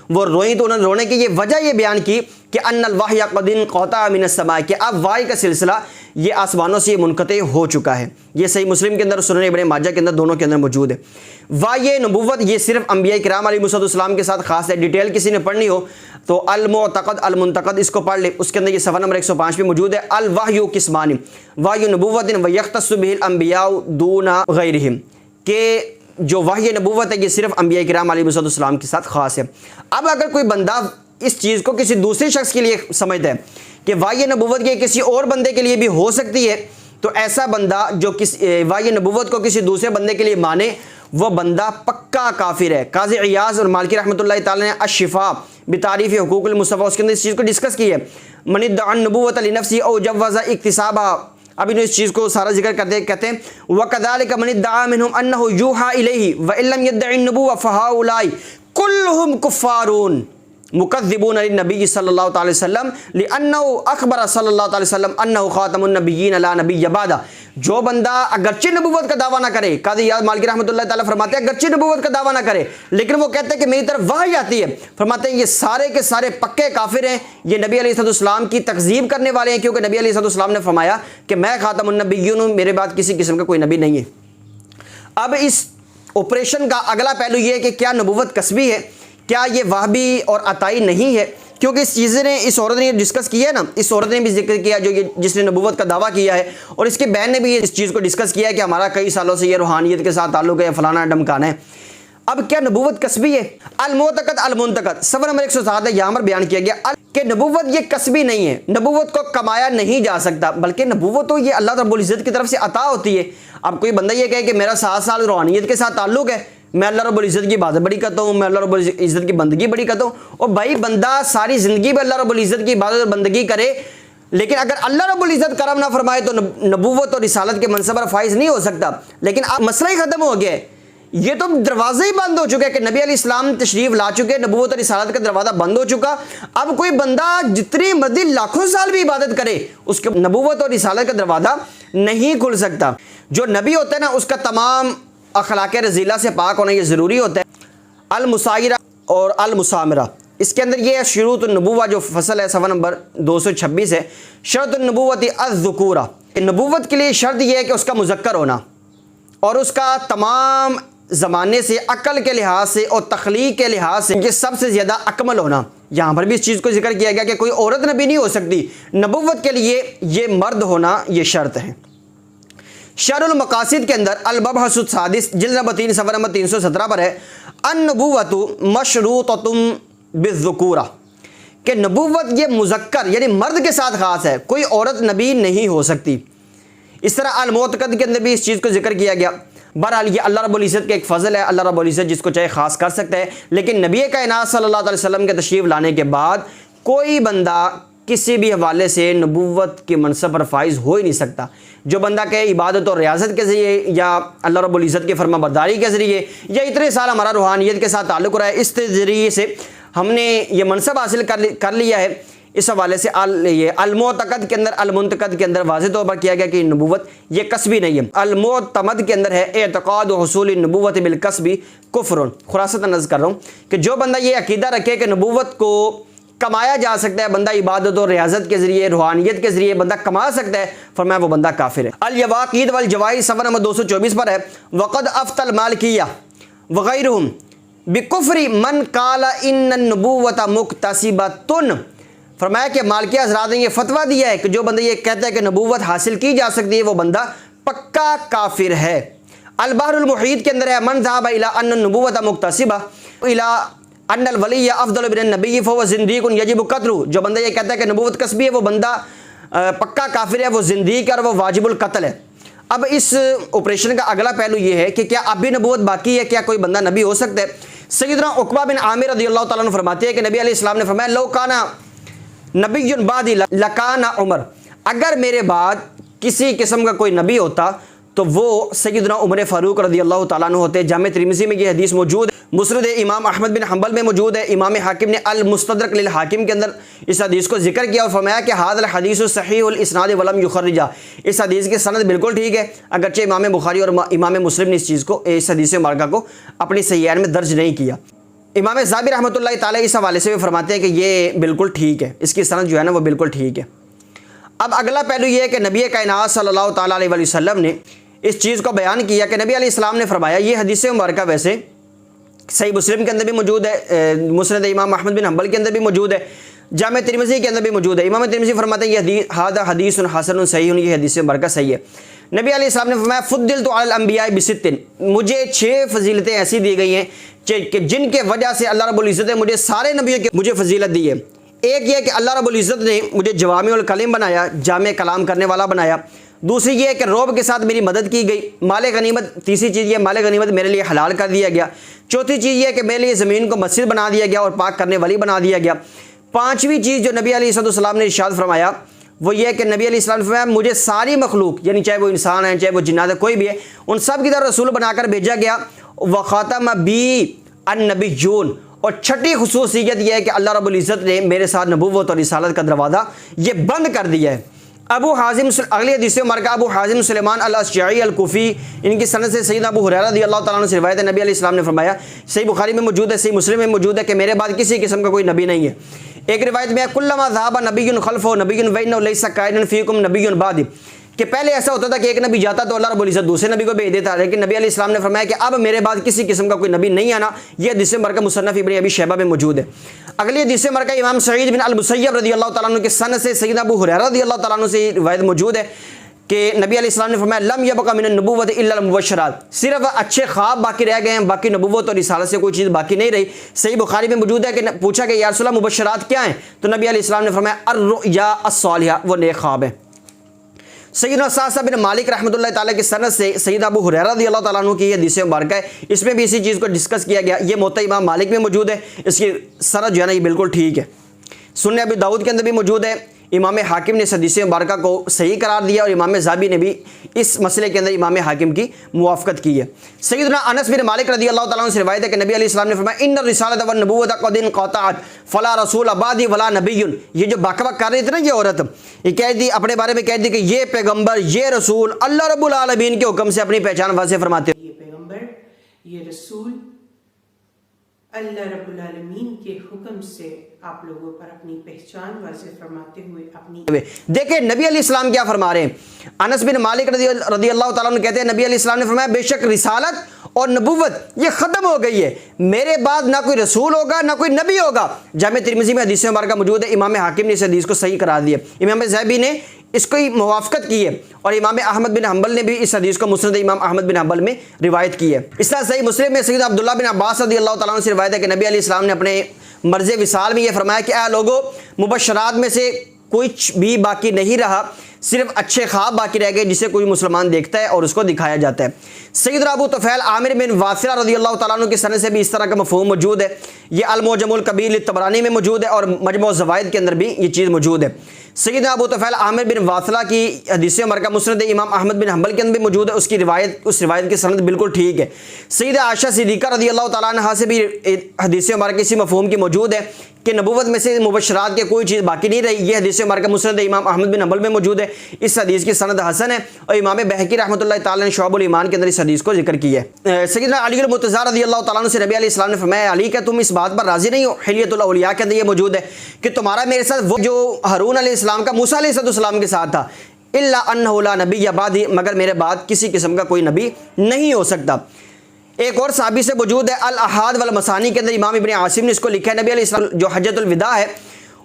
وہ روئیں، تو انہوں نے رونے کی یہ وجہ یہ بیان کی کہ ان الوحی قد انقطع من السماء، کہ اب وحی کا سلسلہ یہ آسمانوں سے منقطع ہو چکا ہے۔ یہ صحیح مسلم کے اندر، سنن ابن ماجہ کے اندر، دونوں کے اندر موجود ہے۔ وحی نبوت یہ صرف انبیاء کرام علیہ السلام کے ساتھ خاص ہے، ڈیٹیل کسی نے پڑھنی ہو تو المعتقد المنتقد اس کو پڑھ لے، اس کے اندر یہ صفحہ نمبر 105 پہ موجود ہے۔ الوحی قسمان وحی نبوت ویختص به الانبیاء دون غیرہم، کہ جو وحی نبوت ہے یہ صرف انبیاء کرام علیہ السلام کے ساتھ خاص ہے۔ اب اگر کوئی بندہ اس چیز کو کسی دوسرے شخص کے لیے سمجھتا ہے کہ وحی نبوت یہ کسی اور بندے کے لیے بھی ہو سکتی ہے، تو ایسا بندہ جو وحی نبوت کو کسی دوسرے بندے کے لیے مانے وہ بندہ پکا کافر ہے۔ قاضی عیاض اور مالکی رحمۃ اللہ تعالی نے الشفاء بتعریف حقوق المصطفیٰ اس کے اندر اس چیز کو ڈسکس کی ہے۔ من ادعى النبوۃ لنفسه او جوز اکتسابها، اب انہوں اس چیز کو سارا ذکر کرتے کہتے ہیں وَكَذَلِكَ مَنِ ادَّعَى مِنْهُمْ أَنَّهُ يُوحَى إِلَيْهِ وَإِن لَّمْ يَدَّعِ النُّبُوَّةَ فَهَؤُلَاءِ كُلُّهُمْ كُفَّارٌ مُكَذِّبُونَ لِلنَّبِيِّ صلی اللہ تعالی وسلم لِأَنَّهُ أَخْبَرَ صلی اللہ تعالی وسلم أَنَّهُ خَاتَمُ النَّبِيِّينَ لَا نَبِيَّ بَعْدَهُ۔ جو بندہ اگرچہ نبوت کا دعویٰ نہ کرے، قاضی عیاض مالکی رحمۃ اللہ تعالی فرماتے ہیں اگرچہ نبوت کا دعویٰ نہ کرے لیکن وہ کہتے ہیں کہ میری طرف وحی آتی ہے، فرماتے ہیں یہ سارے کے سارے پکے کافر ہیں، یہ نبی علیہ السلام کی تکذیب کرنے والے ہیں، کیونکہ نبی علیہ السلام نے فرمایا کہ میں خاتم النبیین ہوں، میرے بعد کسی قسم کا کوئی نبی نہیں ہے۔ اب اس آپریشن کا اگلا پہلو یہ ہے کہ کیا نبوت کسبی ہے، کیا یہ وہابی اور عطائی نہیں ہے، کیونکہ اس چیزیں نے اس عورت نے ڈسکس کیا ہے نا، اس عورت نے بھی ذکر کیا جو جس نے نبوت کا دعویٰ کیا ہے، اور اس کے بہن نے بھی اس چیز کو ڈسکس کیا ہے کہ ہمارا کئی سالوں سے یہ روحانیت کے ساتھ تعلق ہے، فلانا ڈمکانا ہے۔ اب کیا نبوت کسبی ہے؟ المعتقد المنتقد صفحہ نمبر 107 ہے، یہاں پر بیان کیا گیا کہ نبوت یہ کسبی نہیں ہے، نبوت کو کمایا نہیں جا سکتا، بلکہ نبوت تو یہ اللہ رب العزت کی طرف سے عطا ہوتی ہے۔ اب کوئی بندہ یہ کہے کہ میرا 7 سال روحانیت کے ساتھ تعلق ہے، میں اللہ رب العزت کی عبادت بڑی کرتا ہوں، میں اللہ رب العزت کی بندگی بڑی کرتا ہوں، اور بھائی بندہ ساری زندگی میں اللہ رب العزت کی عبادت اور بندگی کرے لیکن اگر اللہ رب العزت کرم نہ فرمائے تو نبوت اور رسالت کے منصب پر فائز نہیں ہو سکتا۔ لیکن اب مسئلہ ہی ختم ہو گیا ہے، یہ تو دروازے ہی بند ہو چکے کہ نبی علیہ السلام تشریف لا چکے، نبوت اور رسالت کا دروازہ بند ہو چکا۔ اب کوئی بندہ جتنی مرضی لاکھوں سال بھی عبادت کرے اس کے نبوت اور رسالت کا دروازہ نہیں کھل سکتا۔ جو نبی ہوتا ہے نا اس کا تمام اخلاق رذیلہ سے پاک ہونا یہ ضروری ہوتا ہے۔ المسائرہ اور المسامرہ، اس کے اندر یہ شروط النبوہ جو فصل ہے صفحہ نمبر 226 ہے، شرط النبوت الذکورہ، نبوت کے لیے شرط یہ ہے کہ اس کا مذکر ہونا اور اس کا تمام زمانے سے عقل کے لحاظ سے اور تخلیق کے لحاظ سے یہ سب سے زیادہ اکمل ہونا۔ یہاں پر بھی اس چیز کو ذکر کیا گیا کہ کوئی عورت نبی نہیں ہو سکتی، نبوت کے لیے یہ مرد ہونا یہ شرط ہے۔ شرح المقاصد کے اندر المبحث السادس جلد نمبر 3 صفحہ نمبر 317 پر ہے النبوۃ مشروطۃ بالذکورہ، کہ نبوت یہ مذکر یعنی مرد کے ساتھ خاص ہے، کوئی عورت نبی نہیں ہو سکتی۔ اس طرح المعتقد کے اندر بھی اس چیز کو ذکر کیا گیا۔ بہرحال یہ اللہ رب العزت کا ایک فضل ہے، اللہ رب العزت جس کو چاہے خاص کر سکتا ہے، لیکن نبی کائنات صلی اللہ علیہ وسلم کے تشریف لانے کے بعد کوئی بندہ کسی بھی حوالے سے نبوت کے منصب پر فائز ہو ہی نہیں سکتا۔ جو بندہ کہ عبادت اور ریاضت کے ذریعے یا اللہ رب العزت کے فرما برداری کے ذریعے یا اتنے سال ہمارا روحانیت کے ساتھ تعلق رہا ہے، اس ذریعے سے ہم نے یہ منصب حاصل کر لیا ہے، اس حوالے سے یہ المعتقد کے اندر المنتقد کے اندر واضح طور پر کیا گیا کہ نبوت یہ کسبی نہیں ہے۔ المعتمد کے اندر ہے اعتقاد و حصول النبوت بالکسب کفر، خلاصۃ نظر کر رہا ہوں کہ جو بندہ یہ عقیدہ رکھے کہ نبوت کو کمایا جا سکتا ہے، بندہ عبادت اور ریاضت کے ذریعے روحانیت کے ذریعے بندہ کما سکتا ہے، فرمایا وہ بندہ کافر ہے۔ الیواقید والجوائر صفحہ نمبر 224 پر ہے وقد افت المالکیہ وغیرہم بکفر من قال ان النبوۃ مکتسبۃ، فرمایا کہ مالکی حضرات نے یہ فتویٰ دیا ہے کہ جو بندہ یہ کہتا ہے کہ نبوت حاصل کی جا سکتی ہے وہ بندہ پکا کافر ہے۔ البحر المحیط کے اندر ہے من ذهب الى ان النبوۃ مکتسبہ الى ان الولی افضل من النبی فهو زندیق یجب قتلہ، جو بندہ یہ کہتا ہے کہ نبوت کسبی ہے وہ بندہ پکا کافر ہے، وہ زندیق ہے اور وہ واجب القتل ہے۔ اب اس آپریشن کا اگلا پہلو یہ ہے کہ کیا اب بھی نبوت باقی ہے، کیا کوئی بندہ نبی ہو سکتا ہے؟ سیدنا عقبہ بن عامر رضی اللہ تعالیٰ عنہ فرماتے ہیں کہ نبی علیہ السلام نے فرمایا لو کانا نبی بعدی لکانا عمر، اگر میرے بعد کسی قسم کا کوئی نبی ہوتا تو وہ سیدنا عمر فاروق رضی اللہ تعالیٰ عنہ ہوتے۔ جامع ترمذی میں یہ حدیث موجود ہے، مسند امام احمد بن حنبل میں موجود ہے، امام حاکم نے المستدرک للحاکم کے اندر اس حدیث کو ذکر کیا اور فرمایا کہ ھذا الحدیث صحیح الاسناد ولم یخرجہ، اس حدیث کی سند بالکل ٹھیک ہے، اگرچہ امام بخاری اور امام مسلم نے اس چیز کو اس حدیث مبارکہ کو اپنی صحیحین میں درج نہیں کیا۔ امام ذہبی رحمۃ اللہ تعالیٰ اس حوالے سے بھی فرماتے ہیں کہ یہ بالکل ٹھیک ہے، اس کی سند جو ہے نا وہ بالکل ٹھیک ہے۔ اب اگلا پہلو یہ ہے کہ نبی کائنات صلی اللہ تعالیٰ علیہ وسلم نے اس چیز کو بیان کیا کہ نبی علیہ السلام نے فرمایا، یہ حدیث مبارکہ ویسے صحیح مسلم کے اندر بھی موجود ہے، مسند امام احمد بن حنبل کے اندر بھی موجود ہے، جامع ترمذی کے اندر بھی موجود ہے۔ امام ترمذی فرماتے ہیں یہ ھذا حدیث حسن صحیح، یہ حدیث مبارکہ صحیح ہے۔ نبی علیہ السلام نے فرمایا فضلت علی الانبیاء بست، مجھے 6 فضیلتیں ایسی دی گئی ہیں کہ جن کے وجہ سے اللہ رب العزت نے مجھے سارے نبیوں کی مجھے فضیلت دی ہے۔ ایک یہ کہ اللہ رب العزت نے مجھے جوامع الکلم بنایا، جامع کلام کرنے والا بنایا۔ دوسری یہ ہے کہ روب کے ساتھ میری مدد کی گئی، مال غنیمت، تیسری چیز یہ مال غنیمت میرے لیے حلال کر دیا گیا، چوتھی چیز یہ ہے کہ میرے لیے زمین کو مسجد بنا دیا گیا اور پاک کرنے والی بنا دیا گیا، پانچویں چیز جو نبی علیہ السلام نے ارشاد فرمایا وہ یہ ہے کہ نبی علیہ السلام نے فرمایا مجھے ساری مخلوق، یعنی چاہے وہ انسان ہے، چاہے وہ جنات ہے، کوئی بھی ہے، ان سب کی طرف رسول بنا کر بھیجا گیا، وخاتم بی النبیون، اور چھٹی خصوصیت یہ ہے کہ اللہ رب العزت نے میرے ساتھ نبوت اور رسالت کا دروازہ یہ بند کر دیا ہے۔ ابو حازم، اگلی حدیث مبارکہ ابو حازم سلیمان الاشجعی الکوفی، ان کی سند سے سیدنا ابو ہریرہ رضی اللہ تعالیٰ عنہ سے روایت ہے، نبی علیہ السلام نے فرمایا، صحیح بخاری میں موجود ہے، صحیح مسلم میں موجود ہے کہ میرے بعد کسی قسم کا کوئی نبی نہیں ہے۔ ایک روایت میں کلما ذهب نبی خلفہ نبی وانہ لیس قائدا فیکم نبی بعد، کہ پہلے ایسا ہوتا تھا کہ ایک نبی جاتا تو اللہ رب العزت دوسرے نبی کو بھیج دیتا، لیکن نبی علیہ السلام نے فرمایا کہ اب میرے بعد کسی قسم کا کوئی نبی نہیں آنا۔ یہ حدیث مبارکہ مصنف ابن ابی شیبہ میں موجود ہے۔ اگلی حدیث مبارکہ امام سعید بن المسیب رضی اللہ تعالیٰ عنہ کے سند سے سیدنا ابو ہریرہ رضی اللہ تعالیٰ عنہ سے روایت موجود ہے کہ نبی علیہ السلام نے فرمایا لم یبق من النبوۃ الا المبشرات، صرف اچھے خواب باقی رہ گئے ہیں، باقی نبوت اور رسالت سے کوئی چیز باقی نہیں رہی۔ صحیح بخاری میں موجود ہے کہ پوچھا کہ یا رسول اللہ مبشرات کیا ہیں، تو نبی علیہ السلام نے فرمایا الرؤیا الصالحہ، وہ نیک خواب ہیں۔ سیدنا سعد بن مالک رحمۃ اللہ تعالیٰ کی سند سے سیدنا ابو ہریرہ رضی اللہ تعالیٰ عنہ کی یہ حدیث مبارکہ ہے، اس میں بھی اسی چیز کو ڈسکس کیا گیا، یہ موطا امام مالک میں موجود ہے، اس کی سند جو ہے نا یہ بالکل ٹھیک ہے۔ سنن ابی داؤد کے اندر بھی موجود ہے، امام حاکم نے اس حدیث مبارکہ کو صحیح قرار دیا اور امام ذہبی نے بھی اس مسئلے کے اندر امام حاکم کی موافقت کی ہے۔ سیدنا انس بن مالک رضی اللہ تعالیٰ عنہ سے روایت ہے کہ نبی علیہ السلام نے فرمایا ان الرسالۃ والنبوۃ قد انقطعت فلا رسول بعدی ولا نبی، یہ جو بک بک کر رہی تھی نا یہ عورت، یہ کہہ دی اپنے بارے میں کہہ دی کہ یہ پیغمبر، یہ رسول اللہ رب العالمین کے حکم سے اپنی پہچان واضح فرماتے ہیں۔ یہ پیغمبر، یہ رسول اللہ رب العالمین کے حکم سے آپ لوگوں پر اپنی پہچان واضح فرماتے ہوئے اپنی دیکھیں نبی علیہ السلام کیا فرما رہے ہیں۔ انس بن مالک رضی اللہ تعالیٰ عنہ کہتے ہیں نبی علیہ السلام نے فرمایا بے شک رسالت اور نبوت یہ ختم ہو گئی ہے، میرے بعد نہ کوئی رسول ہوگا نہ کوئی نبی ہوگا۔ جامع ترمذی میں حدیث مبارکہ موجود ہے، امام حاکم نے اس حدیث کو صحیح قرار دیا، امام ذہبی نے اس کو موافقت کی ہے اور امام احمد بن حنبل نے بھی اس حدیث کو مسند امام احمد بن حنبل میں روایت کی ہے۔ اس طرح صحیح مسلم میں سیدنا عبداللہ بن عباس رضی اللہ تعالیٰ عنہ سے روایت ہے کہ نبی علیہ السلام نے اپنے مرض وصال میں یہ فرمایا کہ اے لوگو مبشرات میں سے کچھ بھی باقی نہیں رہا، صرف اچھے خواب باقی رہ گئے جسے کوئی مسلمان دیکھتا ہے اور اس کو دکھایا جاتا ہے۔ سیدنا ابو طفیل عامر بن واصلہ رضی اللہ تعالیٰ عنہ کے سند سے بھی اس طرح کا مفہوم موجود ہے، یہ المعجم الکبیر للطبرانی میں موجود ہے اور مجموع الزوائد کے اندر بھی یہ چیز موجود ہے۔ سیدنا ابو طفیل عامر بن واصلہ کی حدیث مبارکہ مسند امام احمد بن حنبل کے اندر بھی موجود ہے، اس روایت کی سند بالکل ٹھیک ہے۔ سیدہ عائشہ صدیقہ رضی اللہ تعالیٰ عنہا سے بھی حدیث مبارکہ اسی مفہوم کی موجود ہے کہ نبوت میں سے مبشرات کے کوئی چیز باقی نہیں رہی، یہ حدیث مبارکہ مسند امام احمد بن حنبل میں موجود ہے، اس حدیث کی سند حسن ہے اور امام بہقی رحمۃ اللہ تعالیٰ نے شعب الایمان کے اندر اس حدیث کو ذکر کیا ہے۔ سیدنا علی المرتضیٰ رضی اللہ تعالیٰ عنہ سے نبی علیہ السلام نے فرمایا علی کیا تم اس بات پر راضی نہیں ہو، حلیۃ الاولیاء کے اندر یہ موجود ہے کہ تمہارا میرے ساتھ وہ جو ہارون علیہ السلام کا موسیٰ علیہ السلام کے ساتھ تھا، الا انہ لا نبی بعدی، مگر میرے بعد کسی قسم کا کوئی نبی نہیں ہو سکتا۔ ایک اور صحابی سے موجود ہے الاحاد والمسانی کے اندر امام ابن عاصم نے اس کو لکھا ہے، نبی علیہ السلام جو حجۃ الوداع ہے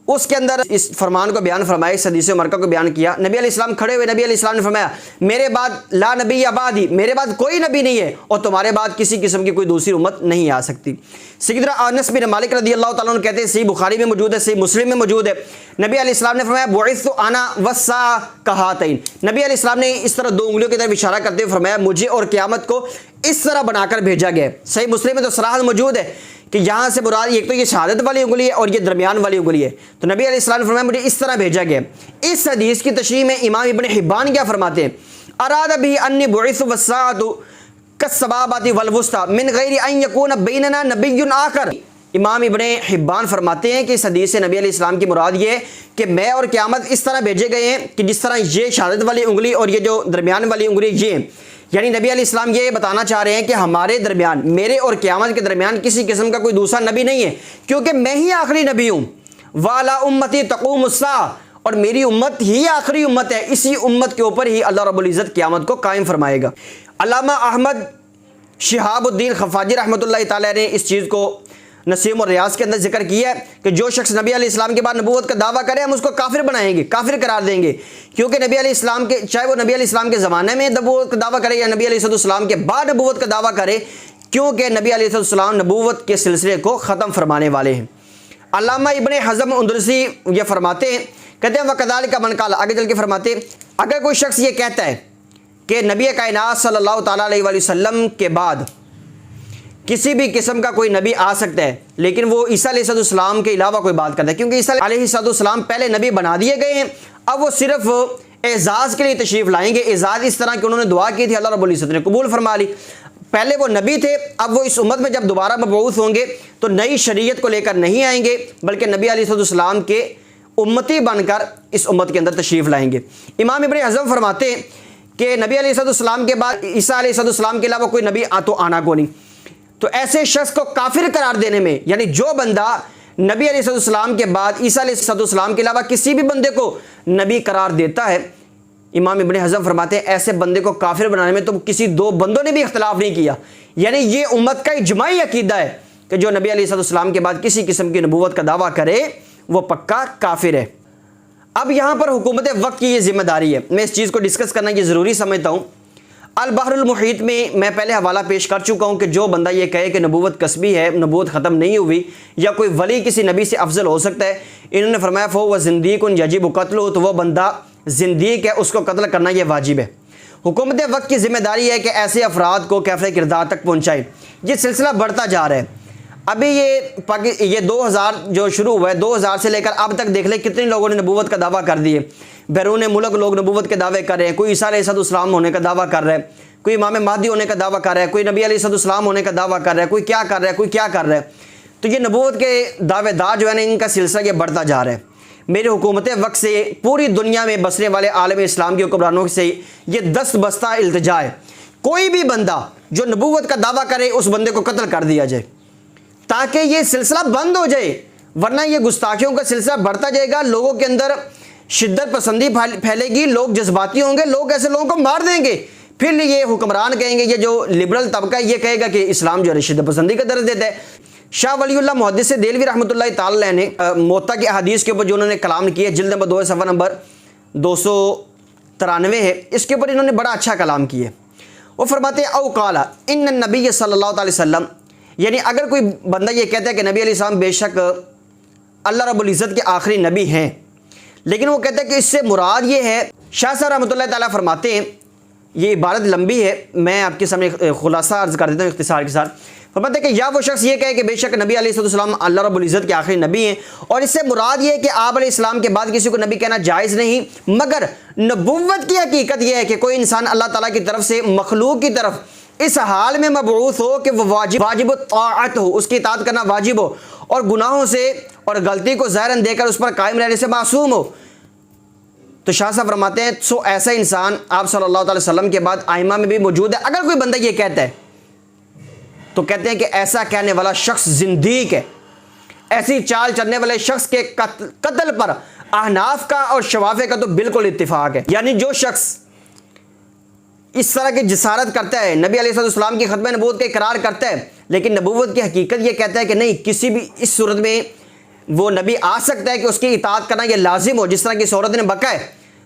اس کے اندر اس فرمان کو بیان فرمایا، اس حدیث مبارکہ کو بیان کیا۔ نبی علیہ السلام کھڑے ہوئے نبی علیہ السلام نے فرمایا میرے بعد لا نبی بعدی، میرے بعد کوئی نبی نہیں ہے اور تمہارے بعد کسی قسم کی کوئی دوسری امت نہیں آ سکتی۔ سیدنا انس بن مالک رضی اللہ تعالیٰ عنہ کہتے ہیں صحیح بخاری میں موجود ہے، صحیح مسلم میں موجود ہے، نبی علیہ السلام نے فرمایا بعثت انا والساعۃ کہاتین، نبی علیہ السلام نے اس طرح دو انگلیوں کی طرف اشارہ کرتے ہوئے فرمایا مجھے اور قیامت کو اس طرح بنا کر بھیجا گیا۔ صحیح مسلم میں تو صراحت موجود ہے کہ یہاں سے مراد ایک تو یہ شہادت والی انگلی ہے اور یہ درمیان والی انگلی ہے، تو نبی علیہ السلام نے فرمایا مجھے اس طرح بھیجا گیا۔ اس حدیث کی تشریح میں امام ابن حبان کیا فرماتے ہیں، اراد به انی بعثت والساعۃ کالصبابۃ والوسطى من غیر ان یکون بیننا نبی آخر۔ امام ابن حبان فرماتے ہیں کہ اس حدیث سے نبی علیہ السلام کی مراد یہ ہے کہ میں اور قیامت اس طرح بھیجے گئے ہیں کہ جس طرح یہ شہادت والی انگلی اور یہ جو درمیان والی انگلی یہ، یعنی نبی علیہ السلام یہ بتانا چاہ رہے ہیں کہ ہمارے درمیان، میرے اور قیامت کے درمیان کسی قسم کا کوئی دوسرا نبی نہیں ہے کیونکہ میں ہی آخری نبی ہوں، والا امتی تقوم الساعہ، اور میری امت ہی آخری امت ہے، اسی امت کے اوپر ہی اللہ رب العزت قیامت کو قائم فرمائے گا۔ علامہ احمد شہاب الدین خفاجی رحمۃ اللہ تعالیٰ نے اس چیز کو نسیم اور ریاض کے اندر ذکر کیا ہے کہ جو شخص نبی علیہ السلام کے بعد نبوت کا دعویٰ کرے ہم اس کو کافر بنائیں گے، کافر قرار دیں گے، کیونکہ نبی علیہ السلام کے چاہے وہ نبی علیہ السلام کے زمانے میں نبوت کا دعویٰ کرے یا نبی علیہ السلام کے بعد نبوت کا دعویٰ کرے، کیونکہ نبی علیہ السلام نبوت کے سلسلے کو ختم فرمانے والے ہیں۔ علامہ ابن حزم اندرسی یہ فرماتے ہیں، کہتے ہیں وَكَذَلِكَ مَنْ قَالَ، آگے چل کے فرماتے اگر کوئی شخص یہ کہتا ہے کہ نبی کائنات صلی اللہ تعالیٰ علیہ وآلہ وسلم کے بعد کسی بھی قسم کا کوئی نبی آ سکتا ہے، لیکن وہ عیسیٰ علیہ السلام کے علاوہ کوئی بات کرتا ہے، کیونکہ عیسیٰ علیہ السلام پہلے نبی بنا دیے گئے ہیں، اب وہ صرف اعزاز کے لیے تشریف لائیں گے۔ اعزاز اس طرح کہ انہوں نے دعا کی تھی، اللہ رب العزت نے قبول فرما لی۔ پہلے وہ نبی تھے، اب وہ اس امت میں جب دوبارہ مبعوث ہوں گے تو نئی شریعت کو لے کر نہیں آئیں گے، بلکہ نبی علیہ السلام کے امتی بن کر اس امت کے اندر تشریف لائیں گے۔ امام ابن حزم فرماتے ہیں کہ نبی علیہ السلام کے بعد عیسیٰ علیہ السلام کے علاوہ کوئی نبی تو آنا کو نہیں، تو ایسے شخص کو کافر قرار دینے میں، یعنی جو بندہ نبی علیہ السلام کے بعد عیسیٰ علیہ السلام کے علاوہ کسی بھی بندے کو نبی قرار دیتا ہے، امام ابن حزم فرماتے ہیں ایسے بندے کو کافر بنانے میں تو کسی دو بندوں نے بھی اختلاف نہیں کیا، یعنی یہ امت کا اجماعی عقیدہ ہے کہ جو نبی علیہ السلام کے بعد کسی قسم کی نبوت کا دعویٰ کرے وہ پکا کافر ہے۔ اب یہاں پر حکومت وقت کی یہ ذمہ داری ہے، میں اس چیز کو ڈسکس کرنا یہ ضروری سمجھتا ہوں۔ البحر المحیط میں میں پہلے حوالہ پیش کر چکا ہوں کہ جو بندہ یہ کہے کہ نبوت کسبی ہے، نبوت ختم نہیں ہوئی، یا کوئی ولی کسی نبی سے افضل ہو سکتا ہے، انہوں نے فرمایا فَهُوَ زِنْدِيقٌ يَجِبُ قَتْلُهُ، تو وہ بندہ زندیق ہے، اس کو قتل کرنا یہ واجب ہے۔ حکومت وقت کی ذمہ داری ہے کہ ایسے افراد کو کیفر کردار تک پہنچائے۔ یہ سلسلہ بڑھتا جا رہا ہے، ابھی یہ 2000 جو شروع ہوا ہے، 2000 سے لے کر اب تک دیکھ لیں کتنے لوگوں نے نبوت کا دعویٰ کر دیے۔ بیرون ملک لوگ نبوت کے دعوے کر رہے ہیں، کوئی عیسیٰ علیہ السلام ہونے کا دعویٰ کر رہا ہے، کوئی امام مہدی ہونے کا دعویٰ کر رہا ہے، کوئی نبی علیہ السلام ہونے کا دعویٰ کر رہا ہے، کوئی کیا کر رہا ہے، کوئی کیا کر رہا ہے۔ تو یہ نبوت کے دعوے دار جو ہے نا، ان کا سلسلہ یہ بڑھتا جا رہا ہے۔ میرے حکومت وقت سے پوری دنیا میں بسنے والے عالم اسلام کے حکمرانوں سے یہ دست بستہ التجا ہے، کوئی بھی بندہ جو نبوت کا دعویٰ کرے اس بندے کو قتل کر دیا جائے تاکہ یہ سلسلہ بند ہو جائے، ورنہ یہ گستاخیوں کا سلسلہ بڑھتا جائے گا، لوگوں کے اندر شدت پسندی پھیلے گی، لوگ جذباتی ہوں گے، لوگ ایسے لوگوں کو مار دیں گے، پھر یہ حکمران کہیں گے، یہ جو لبرل طبقہ ہے یہ کہے گا کہ اسلام جو ہے شدت پسندی کا درس دیتا ہے۔ شاہ ولی اللہ محدث دہلوی رحمۃ اللہ تعالی نے موطا کی احادیث کے اوپر جو انہوں نے کلام کیا، جلد نمبر 2 صفحہ نمبر 293 ہے، اس کے اوپر انہوں نے بڑا اچھا کلام کیا۔ وہ فرماتے ہیں او قال ان النبی صلی اللہ علیہ وسلم، یعنی اگر کوئی بندہ یہ کہتا ہے کہ نبی علیہ السلام بے شک اللہ رب العزت کے آخری نبی ہیں، لیکن وہ کہتا ہے کہ اس سے مراد یہ ہے، شاہ صاحب رحمۃ اللہ تعالیٰ فرماتے ہیں، یہ عبارت لمبی ہے، میں آپ کے سامنے خلاصہ عرض کر دیتا ہوں اختصار کے ساتھ۔ فرماتے ہیں کہ یا وہ شخص یہ کہے کہ بے شک نبی علیہ السلام اللہ رب العزت کے آخری نبی ہیں، اور اس سے مراد یہ ہے کہ آپ علیہ السلام کے بعد کسی کو نبی کہنا جائز نہیں، مگر نبوت کی حقیقت یہ ہے کہ کوئی انسان اللہ تعالیٰ کی طرف سے مخلوق کی طرف اس حال میں مبعوث ہو کہ وہ واجب الطاعت ہو، اس کی اطاعت کرنا واجب ہو، اور گناہوں سے اور غلطی کو ظاہراً دے کر اس پر قائم رہنے سے معصوم ہو۔ تو شاہ صاحب فرماتے ہیں سو ایسا انسان آپ صلی اللہ علیہ وسلم کے بعد آئمہ میں بھی موجود ہے۔ اگر کوئی بندہ یہ کہتا ہے تو کہتے ہیں کہ ایسا کہنے والا شخص زندیق ہے، ایسی چال چلنے والے شخص کے قتل پر احناف کا اور شوافع کا تو بالکل اتفاق ہے۔ یعنی جو شخص اس طرح کی جسارت کرتا ہے، نبی علیہ السلام کی ختم نبوت کا اقرار کرتا ہے، لیکن نبوت کی حقیقت یہ کہتا ہے کہ نہیں، کسی بھی اس صورت میں وہ نبی آ سکتا ہے کہ اس کی اطاعت کرنا یہ لازم ہو، جس طرح کی صورت نے بقا ہے،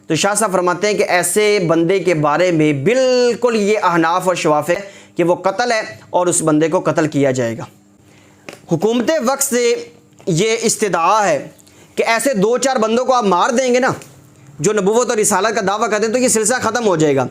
تو شاہ صاحب فرماتے ہیں کہ ایسے بندے کے بارے میں بالکل یہ احناف اور شوافع کہ وہ قتل ہے اور اس بندے کو قتل کیا جائے گا۔ حکومت وقت سے یہ استدعا ہے کہ ایسے 2-4 بندوں کو آپ مار دیں گے نا جو نبوت اور رسالت کا دعویٰ کرتے ہیں تو یہ سلسلہ ختم ہو جائے گا،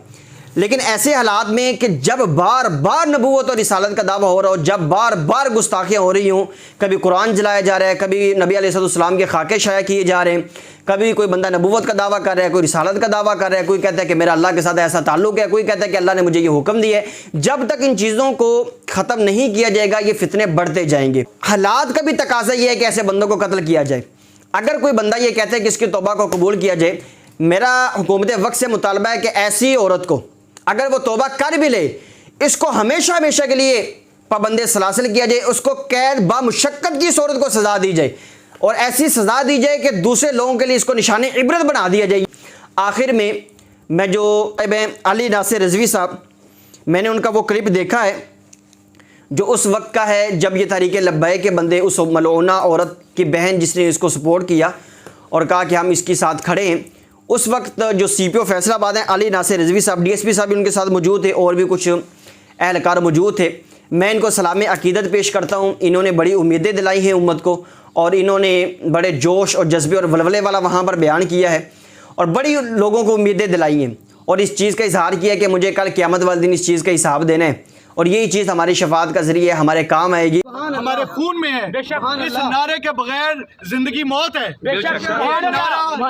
لیکن ایسے حالات میں کہ جب بار بار نبوت اور رسالت کا دعویٰ ہو رہا ہو، جب بار بار گستاخیاں ہو رہی ہوں، کبھی قرآن جلایا جا رہا ہے، کبھی نبی علیہ السلام کے خاکے شائع کیے جا رہے ہیں، کبھی کوئی بندہ نبوت کا دعویٰ کر رہا ہے، کوئی رسالت کا دعویٰ کر رہا ہے، کوئی کہتا ہے کہ میرا اللہ کے ساتھ ایسا تعلق ہے، کوئی کہتا ہے کہ اللہ نے مجھے یہ حکم دیا ہے، جب تک ان چیزوں کو ختم نہیں کیا جائے گا یہ فتنے بڑھتے جائیں گے۔ حالات کا بھی تقاضا یہ ہے کہ ایسے بندوں کو قتل کیا جائے۔ اگر کوئی بندہ یہ کہتا ہے کہ اس کی توبہ کو قبول کیا جائے، میرا حکومت وقت سے مطالبہ ہے کہ ایسی عورت کو اگر وہ توبہ کر بھی لے، اس کو ہمیشہ ہمیشہ کے لیے پابند سلاسل کیا جائے، اس کو قید بامشقت کی صورت کو سزا دی جائے، اور ایسی سزا دی جائے کہ دوسرے لوگوں کے لیے اس کو نشان عبرت بنا دیا جائے۔ آخر میں جو علی ناصر رضوی صاحب، میں نے ان کا وہ کلپ دیکھا ہے جو اس وقت کا ہے جب یہ تحریک لبیک کے بندے اس ملعونہ عورت کی بہن جس نے اس کو سپورٹ کیا اور کہا کہ ہم اس کے ساتھ کھڑے ہیں، اس وقت جو سی پی او فیصلہ آباد ہیں علی ناصر رضوی صاحب، ڈی ایس پی صاحب بھی ان کے ساتھ موجود تھے اور بھی کچھ اہلکار موجود تھے۔ میں ان کو سلام عقیدت پیش کرتا ہوں، انہوں نے بڑی امیدیں دلائی ہیں امت کو، اور انہوں نے بڑے جوش اور جذبے اور ولولے والا وہاں پر بیان کیا ہے، اور بڑی لوگوں کو امیدیں دلائی ہیں اور اس چیز کا اظہار کیا کہ مجھے کل قیامت والے دن اس چیز کا حساب دینا ہے اور یہی چیز ہماری شفاعت کا ذریعہ ہمارے کام آئے گی. ہمارے خون میں ہے. اس نعرے کے بغیر زندگی موت ہے.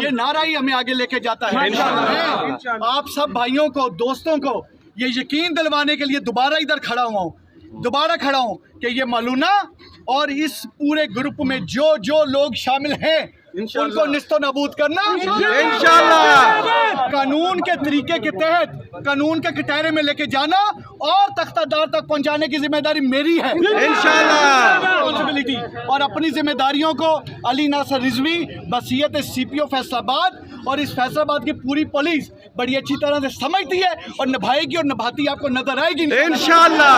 یہ نعرہ ہی ہمیں آگے لے کے جاتا ہے. آپ سب بھائیوں کو دوستوں کو یہ یقین دلوانے کے لیے دوبارہ ادھر کھڑا ہوں کہ یہ ملونہ اور اس پورے گروپ میں جو لوگ شامل ہیں ان کو نست و نابود کرنا انشاءاللہ قانون کے طریقے کے تحت قانون کے کٹہرے میں لے کے جانا اور تختہ دار تک پہنچانے کی ذمہ داری میری ہے انشاءاللہ. اور اپنی ذمہ داریوں کو علی ناصر رضوی بصیت سی پی او فیصل آباد اور اس فیصل آباد کی پوری پولیس بڑی اچھی طرح سے سمجھتی ہے اور نبھائے گی اور نبھاتی آپ کو نظر آئے گی انشاءاللہ.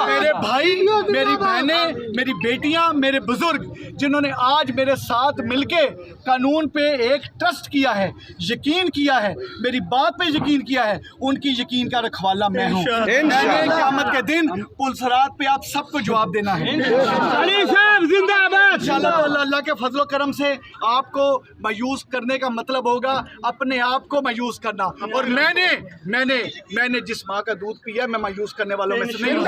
میرے بھائی، میری بہنیں، میری بیٹیاں، میرے بزرگ جنہوں نے آج میرے ساتھ مل کے قانون پہ ایک ٹرسٹ کیا ہے، یقین کیا ہے، میری بات پہ یقین کیا ہے، ان کی یقین کا رکھوالا میں ہوں. قیامت کے دن پلسرات پہ آپ سب کو جواب دینا ہے انشاءاللہ تعالی. اللہ کے فضل و کرم سے آپ کو مایوس کرنے کا مطلب ہوگا اپنے آپ کو مایوس کرنا. اور میں نے جس ماں کا دودھ پیا میں مایوس کرنے والوں میں سے نہیں ہوں.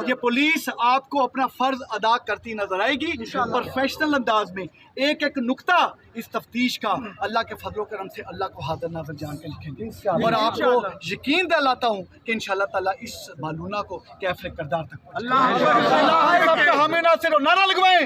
یہ پولیس آپ کو اپنا فرض ادا کرتی نظر آئے گی پروفیشنل انداز میں. ایک نقطہ اس تفتیش کا اللہ کے فضل و کرم سے اللہ کو حاضر ناظر جان کے لکھیں گے اور آپ کو یقین دلاتا ہوں کہ انشاءاللہ تعالیٰ اس مالونہ کو کیفر کردار تک اللہ ہمیں ناصر و نعرہ لگوائیں.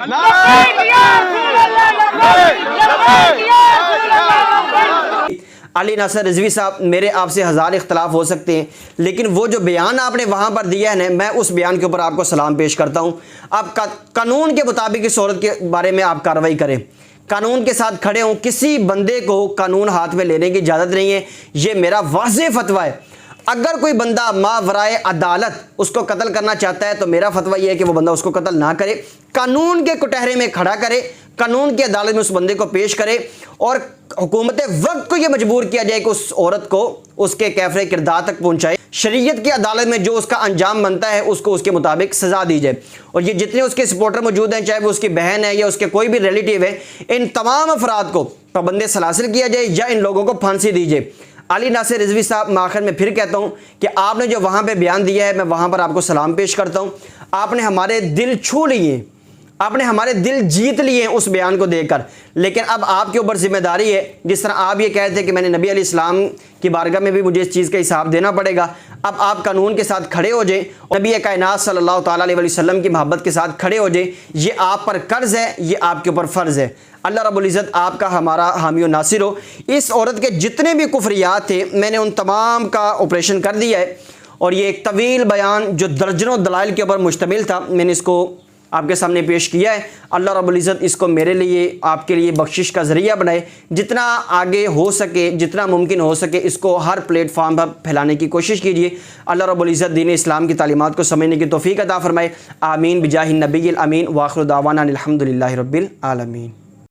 علی ناصر رضوی صاحب، میرے آپ سے ہزار اختلاف ہو سکتے ہیں لیکن وہ جو بیان آپ نے وہاں پر دیا ہے نا، میں اس بیان کے اوپر آپ کو سلام پیش کرتا ہوں. آپ قانون کے مطابق اس عورت کے بارے میں آپ کارروائی کریں، قانون کے ساتھ کھڑے ہوں. کسی بندے کو قانون ہاتھ میں لینے کی اجازت نہیں ہے. یہ میرا واضح فتویٰ ہے. اگر کوئی بندہ ماورائے عدالت اس کو قتل کرنا چاہتا ہے تو میرا فتویٰ یہ ہے کہ وہ بندہ اس کو قتل نہ کرے، قانون کے کٹہرے میں کھڑا کرے، قانون کی عدالت میں اس بندے کو پیش کرے اور حکومت وقت کو یہ مجبور کیا جائے کہ اس عورت کو اس کے کیفر کردار تک پہنچائے. شریعت کی عدالت میں جو اس کا انجام بنتا ہے اس کو اس کے مطابق سزا دی جائے. اور یہ جتنے اس کے سپورٹر موجود ہیں، چاہے وہ اس کی بہن ہے یا اس کے کوئی بھی ریلیٹیو ہے، ان تمام افراد کو پابند سلاسل کیا جائے یا ان لوگوں کو پھانسی دی جائے. علی ناصر رضوی صاحب، میں آخر میں پھر کہتا ہوں کہ آپ نے جو وہاں پہ بیان دیا ہے میں وہاں پر آپ کو سلام پیش کرتا ہوں. آپ نے ہمارے دل چھو لیے، آپ نے ہمارے دل جیت لیے اس بیان کو دے کر. لیکن اب آپ کے اوپر ذمہ داری ہے، جس طرح آپ یہ کہتے ہیں کہ میں نے نبی علیہ السلام کی بارگاہ میں بھی مجھے اس چیز کا حساب دینا پڑے گا. اب آپ قانون کے ساتھ کھڑے ہو جائیں اور نبی کائنات صلی اللہ تعالیٰ علیہ وسلم کی محبت کے ساتھ کھڑے ہو جائیں. یہ آپ پر قرض ہے، یہ آپ کے اوپر فرض ہے. اللہ رب العزت آپ کا ہمارا حامی و ناصر ہو. اس عورت کے جتنے بھی کفریات تھے میں نے ان تمام کا آپریشن کر دیا ہے اور یہ ایک طویل بیان جو درجنوں دلائل کے اوپر مشتمل تھا میں نے اس کو آپ کے سامنے پیش کیا ہے. اللہ رب العزت اس کو میرے لیے، آپ کے لیے بخشش کا ذریعہ بنائے. جتنا آگے ہو سکے، جتنا ممکن ہو سکے اس کو ہر پلیٹ فارم پر پھیلانے کی کوشش کیجیے. اللہ رب العزت دین اسلام کی تعلیمات کو سمجھنے کی توفیق عطا فرمائے. آمین بجاہ النبی الامین. وآخر دعوانا الحمدللہ رب العالمین.